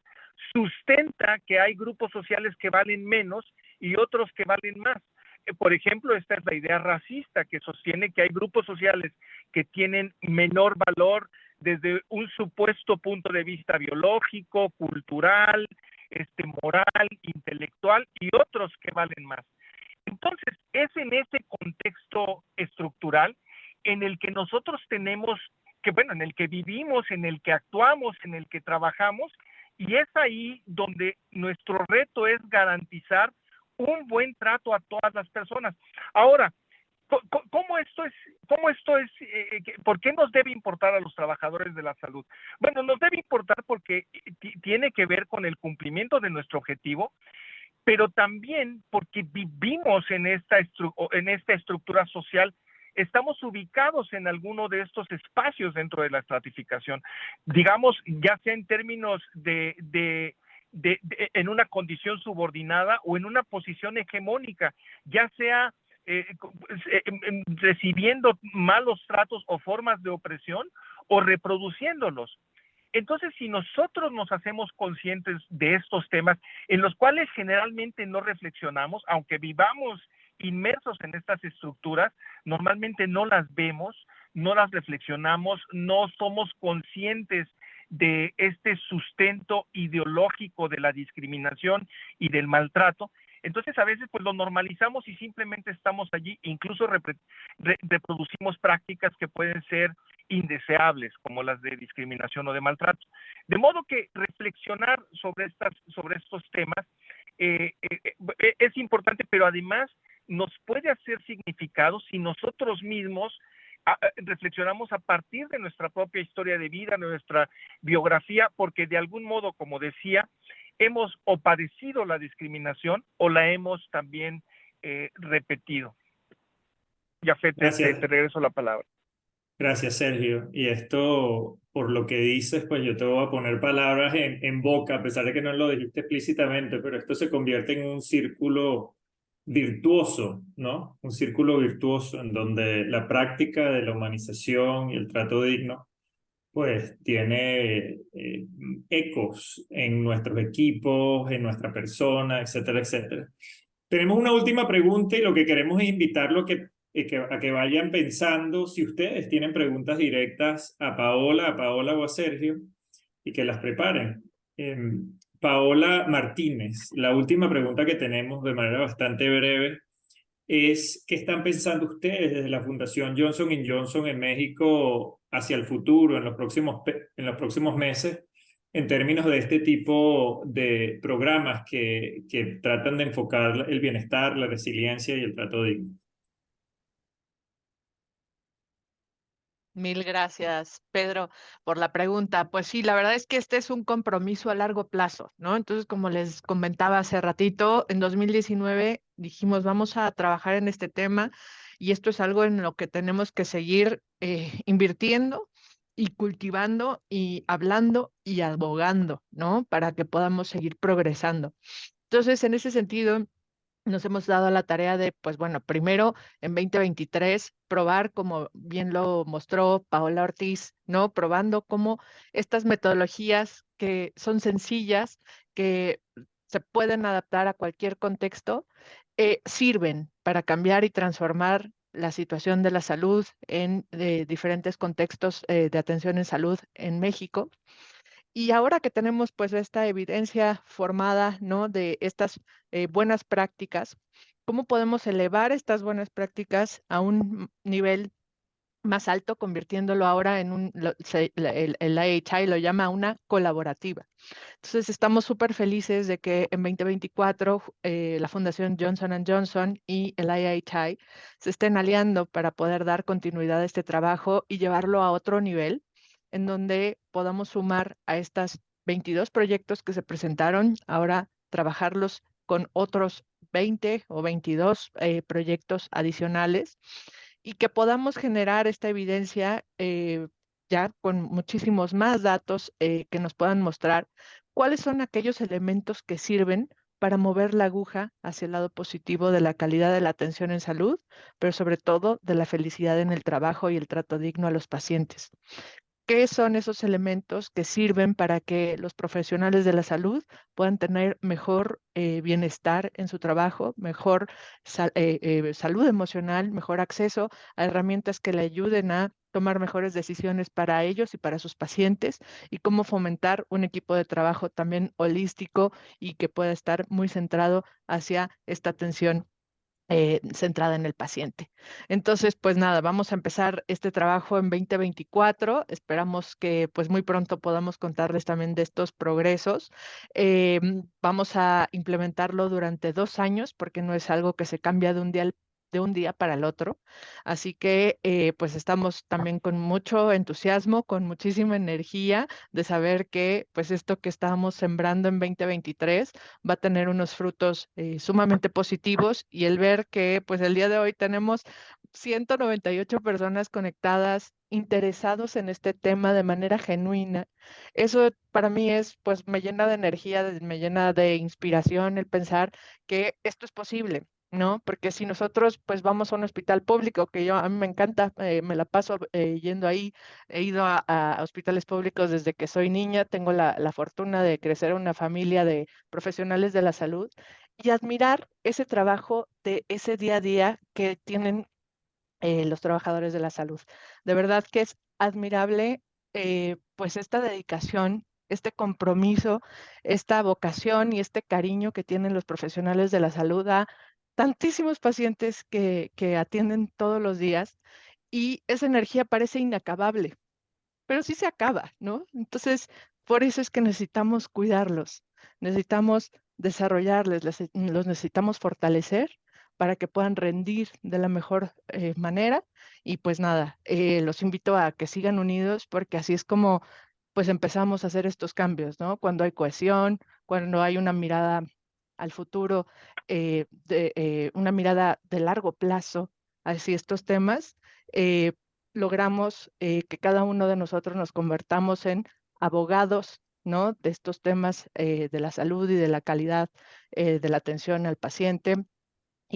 sustenta que hay grupos sociales que valen menos y otros que valen más. Por ejemplo, esta es la idea racista que sostiene que hay grupos sociales que tienen menor valor desde un supuesto punto de vista biológico, cultural, moral, intelectual, y otros que valen más. Entonces, es en ese contexto estructural en el que nosotros tenemos que, bueno, en el que vivimos, en el que actuamos, en el que trabajamos, y es ahí donde nuestro reto es garantizar un buen trato a todas las personas. Ahora, ¿cómo esto es, por qué nos debe importar a los trabajadores de la salud? Bueno, nos debe importar porque tiene que ver con el cumplimiento de nuestro objetivo, pero también porque vivimos en esta estructura social, estamos ubicados en alguno de estos espacios dentro de la estratificación, digamos, ya sea en términos en una condición subordinada o en una posición hegemónica, ya sea recibiendo malos tratos o formas de opresión o reproduciéndolos. Entonces, si nosotros nos hacemos conscientes de estos temas, en los cuales generalmente no reflexionamos, aunque vivamos inmersos en estas estructuras, normalmente no las vemos, no las reflexionamos, no somos conscientes de este sustento ideológico de la discriminación y del maltrato. Entonces, a veces pues lo normalizamos y simplemente estamos allí, incluso reproducimos prácticas que pueden ser indeseables, como las de discriminación o de maltrato. De modo que reflexionar sobre estos temas es importante, pero además nos puede hacer significado si nosotros mismos reflexionamos a partir de nuestra propia historia de vida, de nuestra biografía, porque de algún modo, como decía, hemos o padecido la discriminación o la hemos también repetido. Jafet, te regreso la palabra. Gracias, Sergio. Y esto, por lo que dices, pues yo te voy a poner palabras en boca, a pesar de que no lo dijiste explícitamente, pero esto se convierte en un círculo virtuoso, ¿no? Un círculo virtuoso en donde la práctica de la humanización y el trato digno, pues tiene ecos en nuestros equipos, en nuestra persona, etcétera, etcétera. Tenemos una última pregunta y lo que queremos es invitarlo a que vayan pensando si ustedes tienen preguntas directas a Paola o a Sergio y que las preparen. Paola Martínez, la última pregunta que tenemos de manera bastante breve es ¿qué están pensando ustedes desde la Fundación Johnson & Johnson en México hacia el futuro, en los próximos meses, en términos de este tipo de programas que tratan de enfocar el bienestar, la resiliencia y el trato digno? Mil gracias, Pedro, por la pregunta. Pues sí, la verdad es que este es un compromiso a largo plazo, ¿no? Entonces, como les comentaba hace ratito, en 2019 dijimos, vamos a trabajar en este tema y esto es algo en lo que tenemos que seguir invirtiendo y cultivando y hablando y abogando, ¿no? Para que podamos seguir progresando. Entonces, en ese sentido, nos hemos dado la tarea de, pues bueno, primero en 2023 probar, como bien lo mostró Paola Ortiz, ¿no? Probando cómo estas metodologías que son sencillas, que se pueden adaptar a cualquier contexto, sirven para cambiar y transformar la situación de la salud en diferentes contextos de atención en salud en México. Y ahora que tenemos pues esta evidencia formada, ¿no? De estas buenas prácticas, ¿cómo podemos elevar estas buenas prácticas a un nivel más alto, convirtiéndolo ahora en el IHI lo llama una colaborativa? Entonces estamos súper felices de que en 2024 la Fundación Johnson & Johnson y el IHI se estén aliando para poder dar continuidad a este trabajo y llevarlo a otro nivel, en donde podamos sumar a estas 22 proyectos que se presentaron, ahora trabajarlos con otros 20 o 22 proyectos adicionales y que podamos generar esta evidencia ya con muchísimos más datos que nos puedan mostrar cuáles son aquellos elementos que sirven para mover la aguja hacia el lado positivo de la calidad de la atención en salud, pero sobre todo de la felicidad en el trabajo y el trato digno a los pacientes. ¿Qué son esos elementos que sirven para que los profesionales de la salud puedan tener mejor bienestar en su trabajo, mejor salud emocional, mejor acceso a herramientas que le ayuden a tomar mejores decisiones para ellos y para sus pacientes, y cómo fomentar un equipo de trabajo también holístico y que pueda estar muy centrado hacia esta atención centrada en el paciente? Entonces, pues nada, vamos a empezar este trabajo en 2024. Esperamos que pues muy pronto podamos contarles también de estos progresos. Vamos a implementarlo durante 2 años porque no es algo que se cambia de un día para el otro. Así que pues estamos también con mucho entusiasmo, con muchísima energía de saber que pues esto que estábamos sembrando en 2023 va a tener unos frutos sumamente positivos, y el ver que pues el día de hoy tenemos 198 personas conectadas, interesados en este tema de manera genuina. Eso para mí es, pues me llena de energía, me llena de inspiración el pensar que esto es posible, ¿no? Porque si nosotros pues vamos a un hospital público, que a mí me encanta, me la paso yendo ahí, he ido a hospitales públicos desde que soy niña, tengo la fortuna de crecer en una familia de profesionales de la salud, y admirar ese trabajo de ese día a día que tienen los trabajadores de la salud. De verdad que es admirable pues esta dedicación, este compromiso, esta vocación y este cariño que tienen los profesionales de la salud a tantísimos pacientes que atienden todos los días, y esa energía parece inacabable, pero sí se acaba, ¿no? Entonces, por eso es que necesitamos cuidarlos, necesitamos desarrollarles, los necesitamos fortalecer para que puedan rendir de la mejor manera. Y pues nada, los invito a que sigan unidos, porque así es como pues empezamos a hacer estos cambios, ¿no? Cuando hay cohesión, cuando hay una mirada al futuro, una mirada de largo plazo hacia estos temas, eh, logramos que cada uno de nosotros nos convertamos en abogados, ¿no? De estos temas de la salud y de la calidad de la atención al paciente,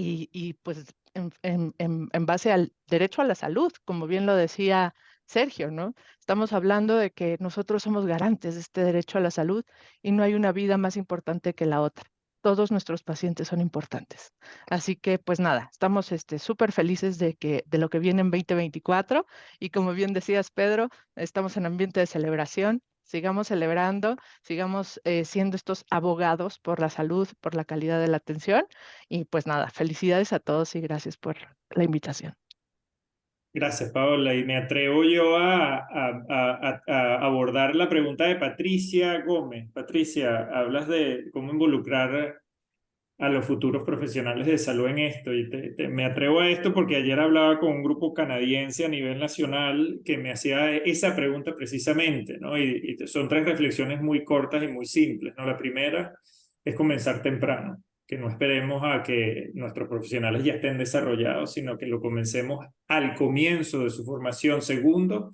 y pues en base al derecho a la salud, como bien lo decía Sergio, ¿no? Estamos hablando de que nosotros somos garantes de este derecho a la salud, y no hay una vida más importante que la otra. Todos nuestros pacientes son importantes. Así que, pues nada, estamos súper felices de lo que viene en 2024, y como bien decías, Pedro, estamos en ambiente de celebración. Sigamos celebrando, sigamos siendo estos abogados por la salud, por la calidad de la atención. Y pues nada, felicidades a todos y gracias por la invitación. Gracias, Paola. Y me atrevo yo a abordar la pregunta de Patricia Gómez. Patricia, hablas de cómo involucrar a los futuros profesionales de salud en esto. Y me atrevo a esto porque ayer hablaba con un grupo canadiense a nivel nacional que me hacía esa pregunta precisamente, ¿no? Y son 3 reflexiones muy cortas y muy simples, ¿no? La primera es comenzar temprano, que no esperemos a que nuestros profesionales ya estén desarrollados, sino que lo comencemos al comienzo de su formación. Segundo,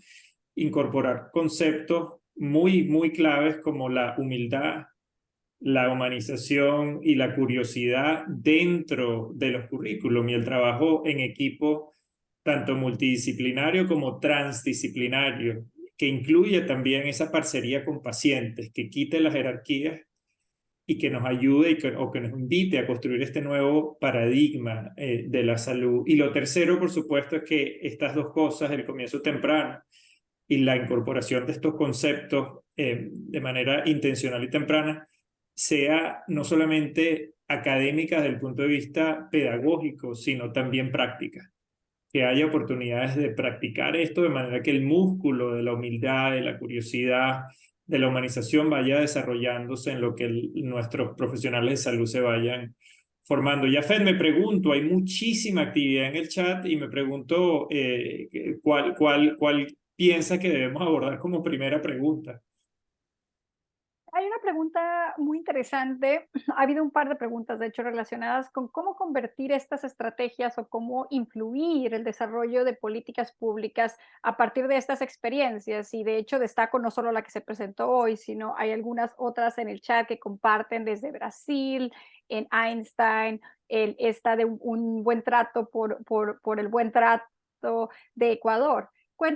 incorporar conceptos muy, muy claves como la humildad, la humanización y la curiosidad dentro de los currículum, y el trabajo en equipo tanto multidisciplinario como transdisciplinario, que incluye también esa parcería con pacientes, que quite las jerarquías y que nos ayude o que nos invite a construir este nuevo paradigma de la salud. Y lo tercero, por supuesto, es que estas 2 cosas, el comienzo temprano y la incorporación de estos conceptos de manera intencional y temprana, sea no solamente académica desde el punto de vista pedagógico, sino también práctica. Que haya oportunidades de practicar esto de manera que el músculo de la humildad, de la curiosidad, de la humanización vaya desarrollándose en lo que nuestros profesionales de salud se vayan formando. Yafet, me pregunto, hay muchísima actividad en el chat y me pregunto cuál piensa que debemos abordar como primera pregunta. Hay una pregunta muy interesante. Ha habido un par de preguntas, de hecho, relacionadas con cómo convertir estas estrategias o cómo influir el desarrollo de políticas públicas a partir de estas experiencias. Y de hecho, destaco no solo la que se presentó hoy, sino hay algunas otras en el chat que comparten desde Brasil, en Einstein, esta de un buen trato por el buen trato de Ecuador.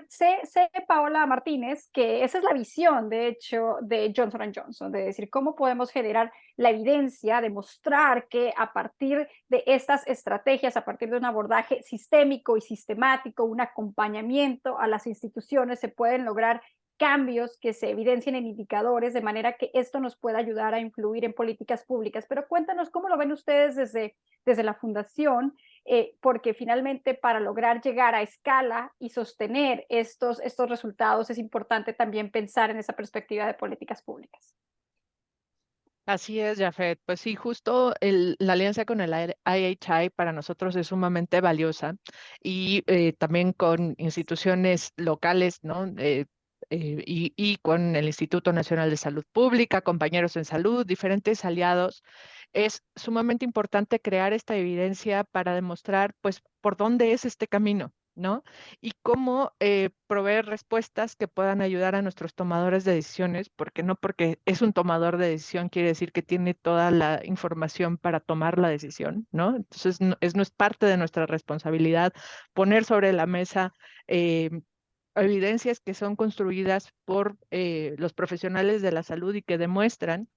Sé, Paola Martínez, que esa es la visión, de hecho, de Johnson & Johnson, de decir cómo podemos generar la evidencia, demostrar que a partir de estas estrategias, a partir de un abordaje sistémico y sistemático, un acompañamiento a las instituciones, se pueden lograr cambios que se evidencien en indicadores, de manera que esto nos pueda ayudar a influir en políticas públicas. Pero cuéntanos cómo lo ven ustedes desde la fundación, porque finalmente para lograr llegar a escala y sostener estos resultados es importante también pensar en esa perspectiva de políticas públicas. Así es, Jafet. Pues sí, justo la alianza con el IHI para nosotros es sumamente valiosa y también con instituciones locales, ¿no? Y con el Instituto Nacional de Salud Pública, compañeros en salud, diferentes aliados. Es sumamente importante crear esta evidencia para demostrar, pues, por dónde es este camino, ¿no? Y cómo proveer respuestas que puedan ayudar a nuestros tomadores de decisiones, porque no porque es un tomador de decisión quiere decir que tiene toda la información para tomar la decisión, ¿no? Entonces, no es parte de nuestra responsabilidad poner sobre la mesa evidencias que son construidas por los profesionales de la salud y que demuestran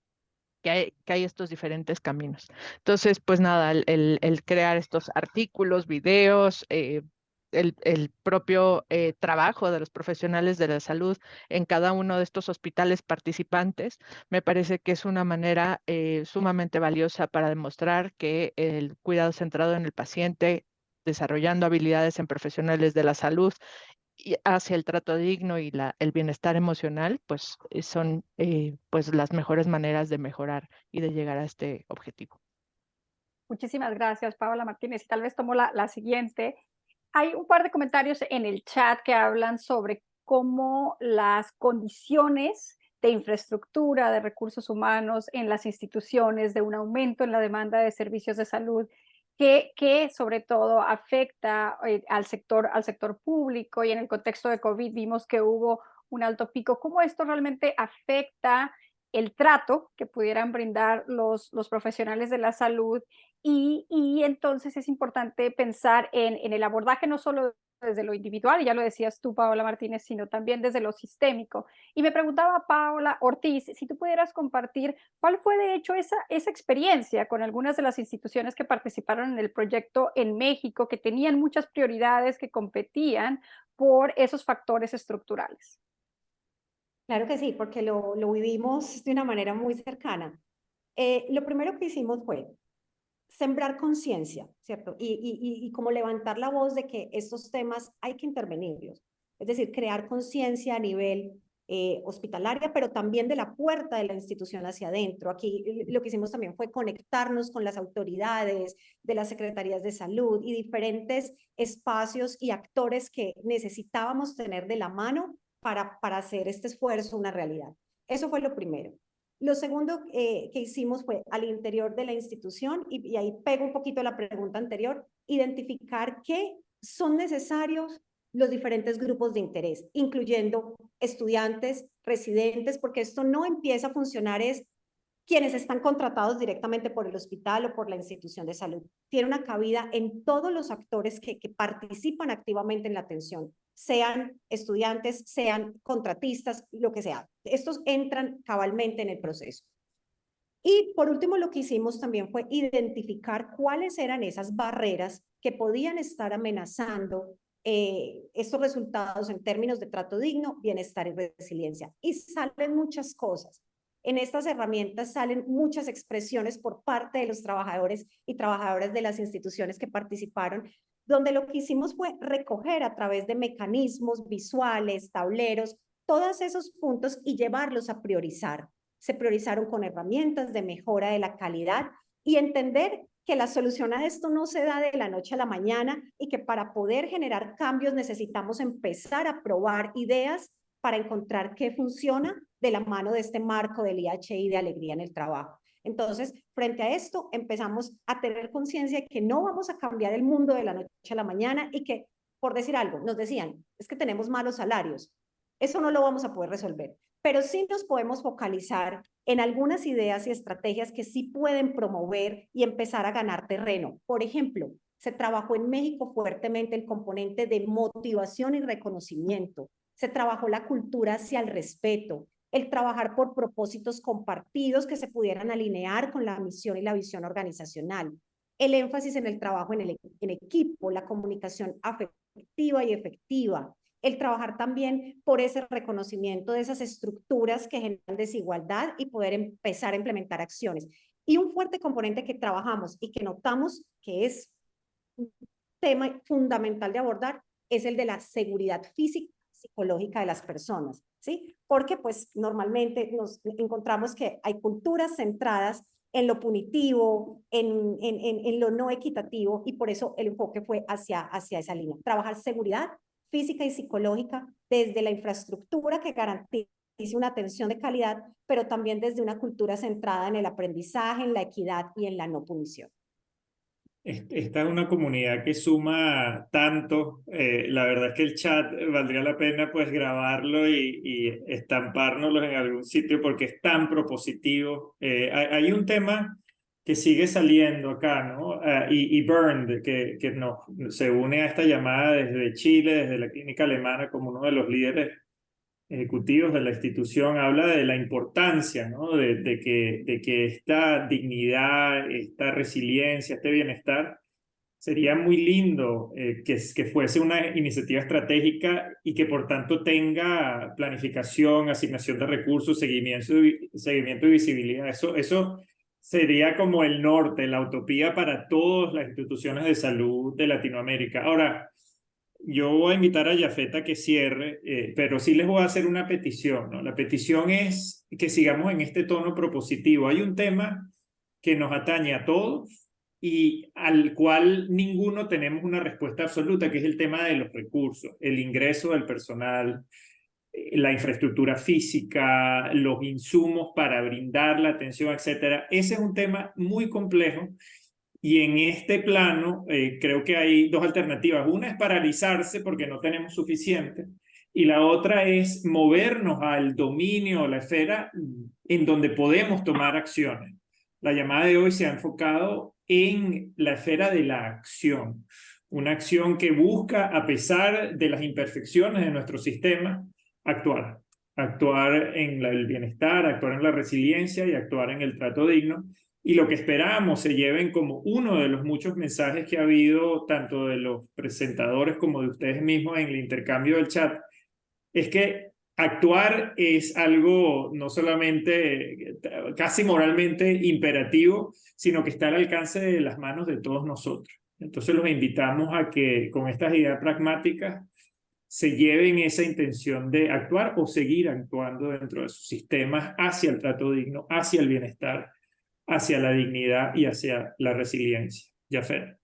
que hay estos diferentes caminos. Entonces, pues nada, el crear estos artículos, videos, el propio trabajo de los profesionales de la salud en cada uno de estos hospitales participantes, me parece que es una manera sumamente valiosa para demostrar que el cuidado centrado en el paciente, desarrollando habilidades en profesionales de la salud y hacia el trato digno y el bienestar emocional, pues son pues las mejores maneras de mejorar y de llegar a este objetivo. Muchísimas gracias, Paola Martínez. Y tal vez tomo la siguiente. Hay un par de comentarios en el chat que hablan sobre cómo las condiciones de infraestructura, de recursos humanos en las instituciones, de un aumento en la demanda de servicios de salud, que sobre todo afecta al sector público, y en el contexto de COVID vimos que hubo un alto pico. ¿Cómo esto realmente afecta el trato que pudieran brindar los profesionales de la salud? Y entonces es importante pensar en el abordaje no solo desde lo individual, y ya lo decías tú, Paola Martínez, sino también desde lo sistémico. Y me preguntaba Paola Ortiz, si tú pudieras compartir cuál fue de hecho esa experiencia con algunas de las instituciones que participaron en el proyecto en México, que tenían muchas prioridades, que competían por esos factores estructurales. Claro que sí, porque lo vivimos de una manera muy cercana. Lo primero que hicimos fue sembrar conciencia, ¿cierto? Y como levantar la voz de que estos temas hay que intervenirlos. Es decir, crear conciencia a nivel hospitalaria, pero también de la puerta de la institución hacia adentro. Aquí lo que hicimos también fue conectarnos con las autoridades de las secretarías de salud y diferentes espacios y actores que necesitábamos tener de la mano para hacer este esfuerzo una realidad. Eso fue lo primero. Lo segundo que hicimos fue al interior de la institución, y ahí pego un poquito la pregunta anterior, identificar qué son necesarios los diferentes grupos de interés, incluyendo estudiantes, residentes, porque esto no empieza a funcionar es quienes están contratados directamente por el hospital o por la institución de salud. Tiene una cabida en todos los actores que participan activamente en la atención, sean estudiantes, sean contratistas, lo que sea. Estos entran cabalmente en el proceso. Y por último, lo que hicimos también fue identificar cuáles eran esas barreras que podían estar amenazando estos resultados en términos de trato digno, bienestar y resiliencia. Y salen muchas cosas. En estas herramientas salen muchas expresiones por parte de los trabajadores y trabajadoras de las instituciones que participaron, donde lo que hicimos fue recoger a través de mecanismos visuales, tableros, todos esos puntos y llevarlos a priorizar. Se priorizaron con herramientas de mejora de la calidad y entender que la solución a esto no se da de la noche a la mañana y que para poder generar cambios necesitamos empezar a probar ideas para encontrar qué funciona de la mano de este marco del IHI de alegría en el trabajo. Entonces, frente a esto, empezamos a tener conciencia de que no vamos a cambiar el mundo de la noche a la mañana y que, por decir algo, nos decían, es que tenemos malos salarios. Eso no lo vamos a poder resolver, pero sí nos podemos focalizar en algunas ideas y estrategias que sí pueden promover y empezar a ganar terreno. Por ejemplo, se trabajó en México fuertemente el componente de motivación y reconocimiento. Se trabajó la cultura hacia el respeto, el trabajar por propósitos compartidos que se pudieran alinear con la misión y la visión organizacional, el énfasis en el trabajo en equipo, la comunicación afectiva y efectiva, el trabajar también por ese reconocimiento de esas estructuras que generan desigualdad y poder empezar a implementar acciones. Y un fuerte componente que trabajamos y que notamos que es un tema fundamental de abordar es el de la seguridad física y psicológica de las personas, ¿sí? Porque pues normalmente nos encontramos que hay culturas centradas en lo punitivo, en lo no equitativo, y por eso el enfoque fue hacia esa línea. Trabajar seguridad física y psicológica desde la infraestructura que garantice una atención de calidad, pero también desde una cultura centrada en el aprendizaje, en la equidad y en la no punición. Esta es una comunidad que suma tanto. La verdad es que el chat valdría la pena pues grabarlo y estampárnoslo en algún sitio porque es tan propositivo. Hay un tema que sigue saliendo acá, ¿no? Y Bernd, que se une a esta llamada desde Chile, desde la clínica alemana, como uno de los líderes ejecutivos de la institución, habla de la importancia, ¿no? de que esta dignidad, esta resiliencia, este bienestar, sería muy lindo que fuese una iniciativa estratégica y que por tanto tenga planificación, asignación de recursos, seguimiento y visibilidad. Eso sería como el norte, la utopía para todas las instituciones de salud de Latinoamérica. Ahora, yo voy a invitar a Yafet a que cierre, pero sí les voy a hacer una petición, ¿no? La petición es que sigamos en este tono propositivo. Hay un tema que nos atañe a todos y al cual ninguno tenemos una respuesta absoluta, que es el tema de los recursos, el ingreso del personal, la infraestructura física, los insumos para brindar la atención, etcétera. Ese es un tema muy complejo. Y en este plano creo que hay dos alternativas. Una es paralizarse porque no tenemos suficiente y la otra es movernos al dominio, la esfera en donde podemos tomar acciones. La llamada de hoy se ha enfocado en la esfera de la acción, una acción que busca, a pesar de las imperfecciones de nuestro sistema, actuar en el bienestar, actuar en la resiliencia y actuar en el trato digno. Y lo que esperamos se lleven como uno de los muchos mensajes que ha habido, tanto de los presentadores como de ustedes mismos en el intercambio del chat, es que actuar es algo no solamente casi moralmente imperativo, sino que está al alcance de las manos de todos nosotros. Entonces los invitamos a que con estas ideas pragmáticas se lleven esa intención de actuar o seguir actuando dentro de sus sistemas hacia el trato digno, hacia el bienestar, hacia la dignidad y hacia la resiliencia. Yafet.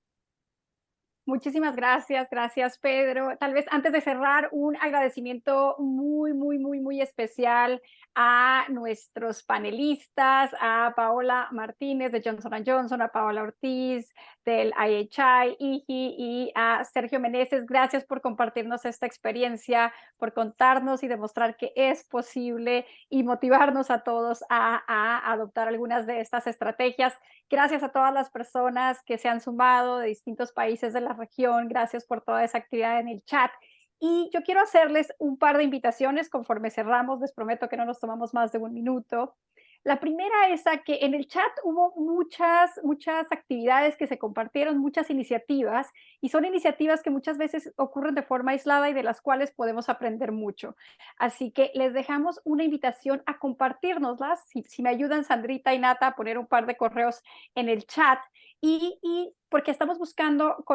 Muchísimas gracias, gracias Pedro. Tal vez antes de cerrar, un agradecimiento muy especial a nuestros panelistas, a Paola Martínez de Johnson & Johnson, a Paola Ortiz del IHI, IHI y a Sergio Meneses. Gracias por compartirnos esta experiencia, por contarnos y demostrar que es posible y motivarnos a todos a adoptar algunas de estas estrategias. Gracias a todas las personas que se han sumado de distintos países de la región. Gracias por toda esa actividad en el chat. Y yo quiero hacerles un par de invitaciones conforme cerramos. Les prometo que no nos tomamos más de un minuto. La primera es a que en el chat hubo muchas actividades que se compartieron, muchas iniciativas, y son iniciativas que muchas veces ocurren de forma aislada y de las cuales podemos aprender mucho. Así que les dejamos una invitación a compartirnoslas. Si me ayudan Sandrita y Nata a poner un par de correos en el chat, y porque estamos buscando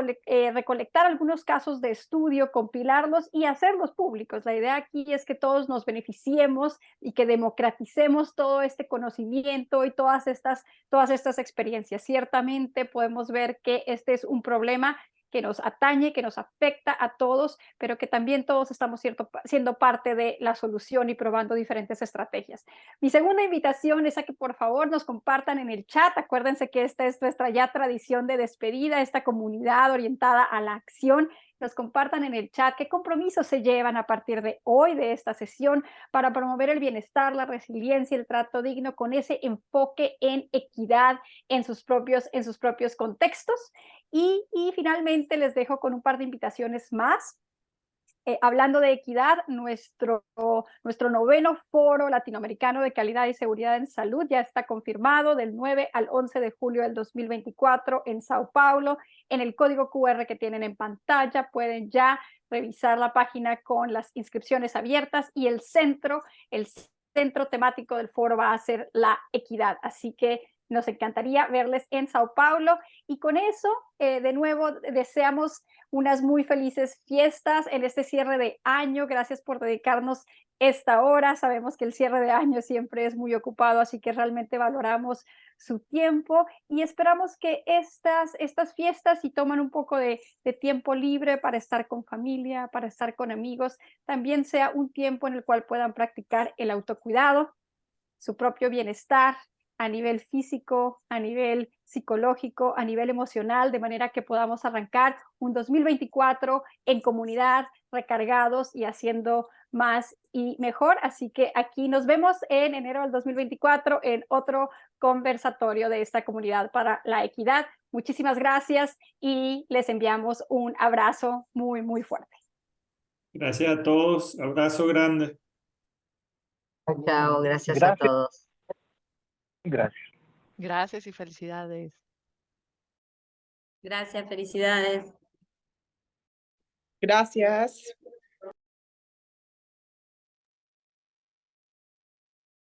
recolectar algunos casos de estudio, compilarlos y hacerlos públicos. La idea aquí es que todos nos beneficiemos y que democraticemos todo este conocimiento y todas estas experiencias. Ciertamente podemos ver que este es un problema que nos atañe, que nos afecta a todos, pero que también todos estamos siendo parte de la solución y probando diferentes estrategias. Mi segunda invitación es a que por favor nos compartan en el chat. Acuérdense que esta es nuestra ya tradición de despedida, esta comunidad orientada a la acción. Nos compartan en el chat qué compromisos se llevan a partir de hoy, de esta sesión, para promover el bienestar, la resiliencia y el trato digno con ese enfoque en equidad en sus propios contextos. Y finalmente les dejo con un par de invitaciones más. Hablando de equidad, nuestro 9º Foro Latinoamericano de Calidad y Seguridad en Salud ya está confirmado del 9 al 11 de julio del 2024 en Sao Paulo. En el código QR que tienen en pantalla pueden ya revisar la página con las inscripciones abiertas y el centro temático del foro va a ser la equidad. Así que nos encantaría verles en Sao Paulo. Y con eso, de nuevo, deseamos unas muy felices fiestas en este cierre de año. Gracias por dedicarnos esta hora. Sabemos que el cierre de año siempre es muy ocupado, así que realmente valoramos su tiempo y esperamos que estas fiestas, si toman un poco de tiempo libre para estar con familia, para estar con amigos, también sea un tiempo en el cual puedan practicar el autocuidado, su propio bienestar, a nivel físico, a nivel psicológico, a nivel emocional, de manera que podamos arrancar un 2024 en comunidad, recargados y haciendo más y mejor. Así que aquí nos vemos en enero del 2024 en otro conversatorio de esta comunidad para la equidad. Muchísimas gracias y les enviamos un abrazo muy, muy fuerte. Gracias a todos. Abrazo grande. Chao, gracias a todos. Gracias. Gracias y felicidades. Gracias, felicidades. Gracias.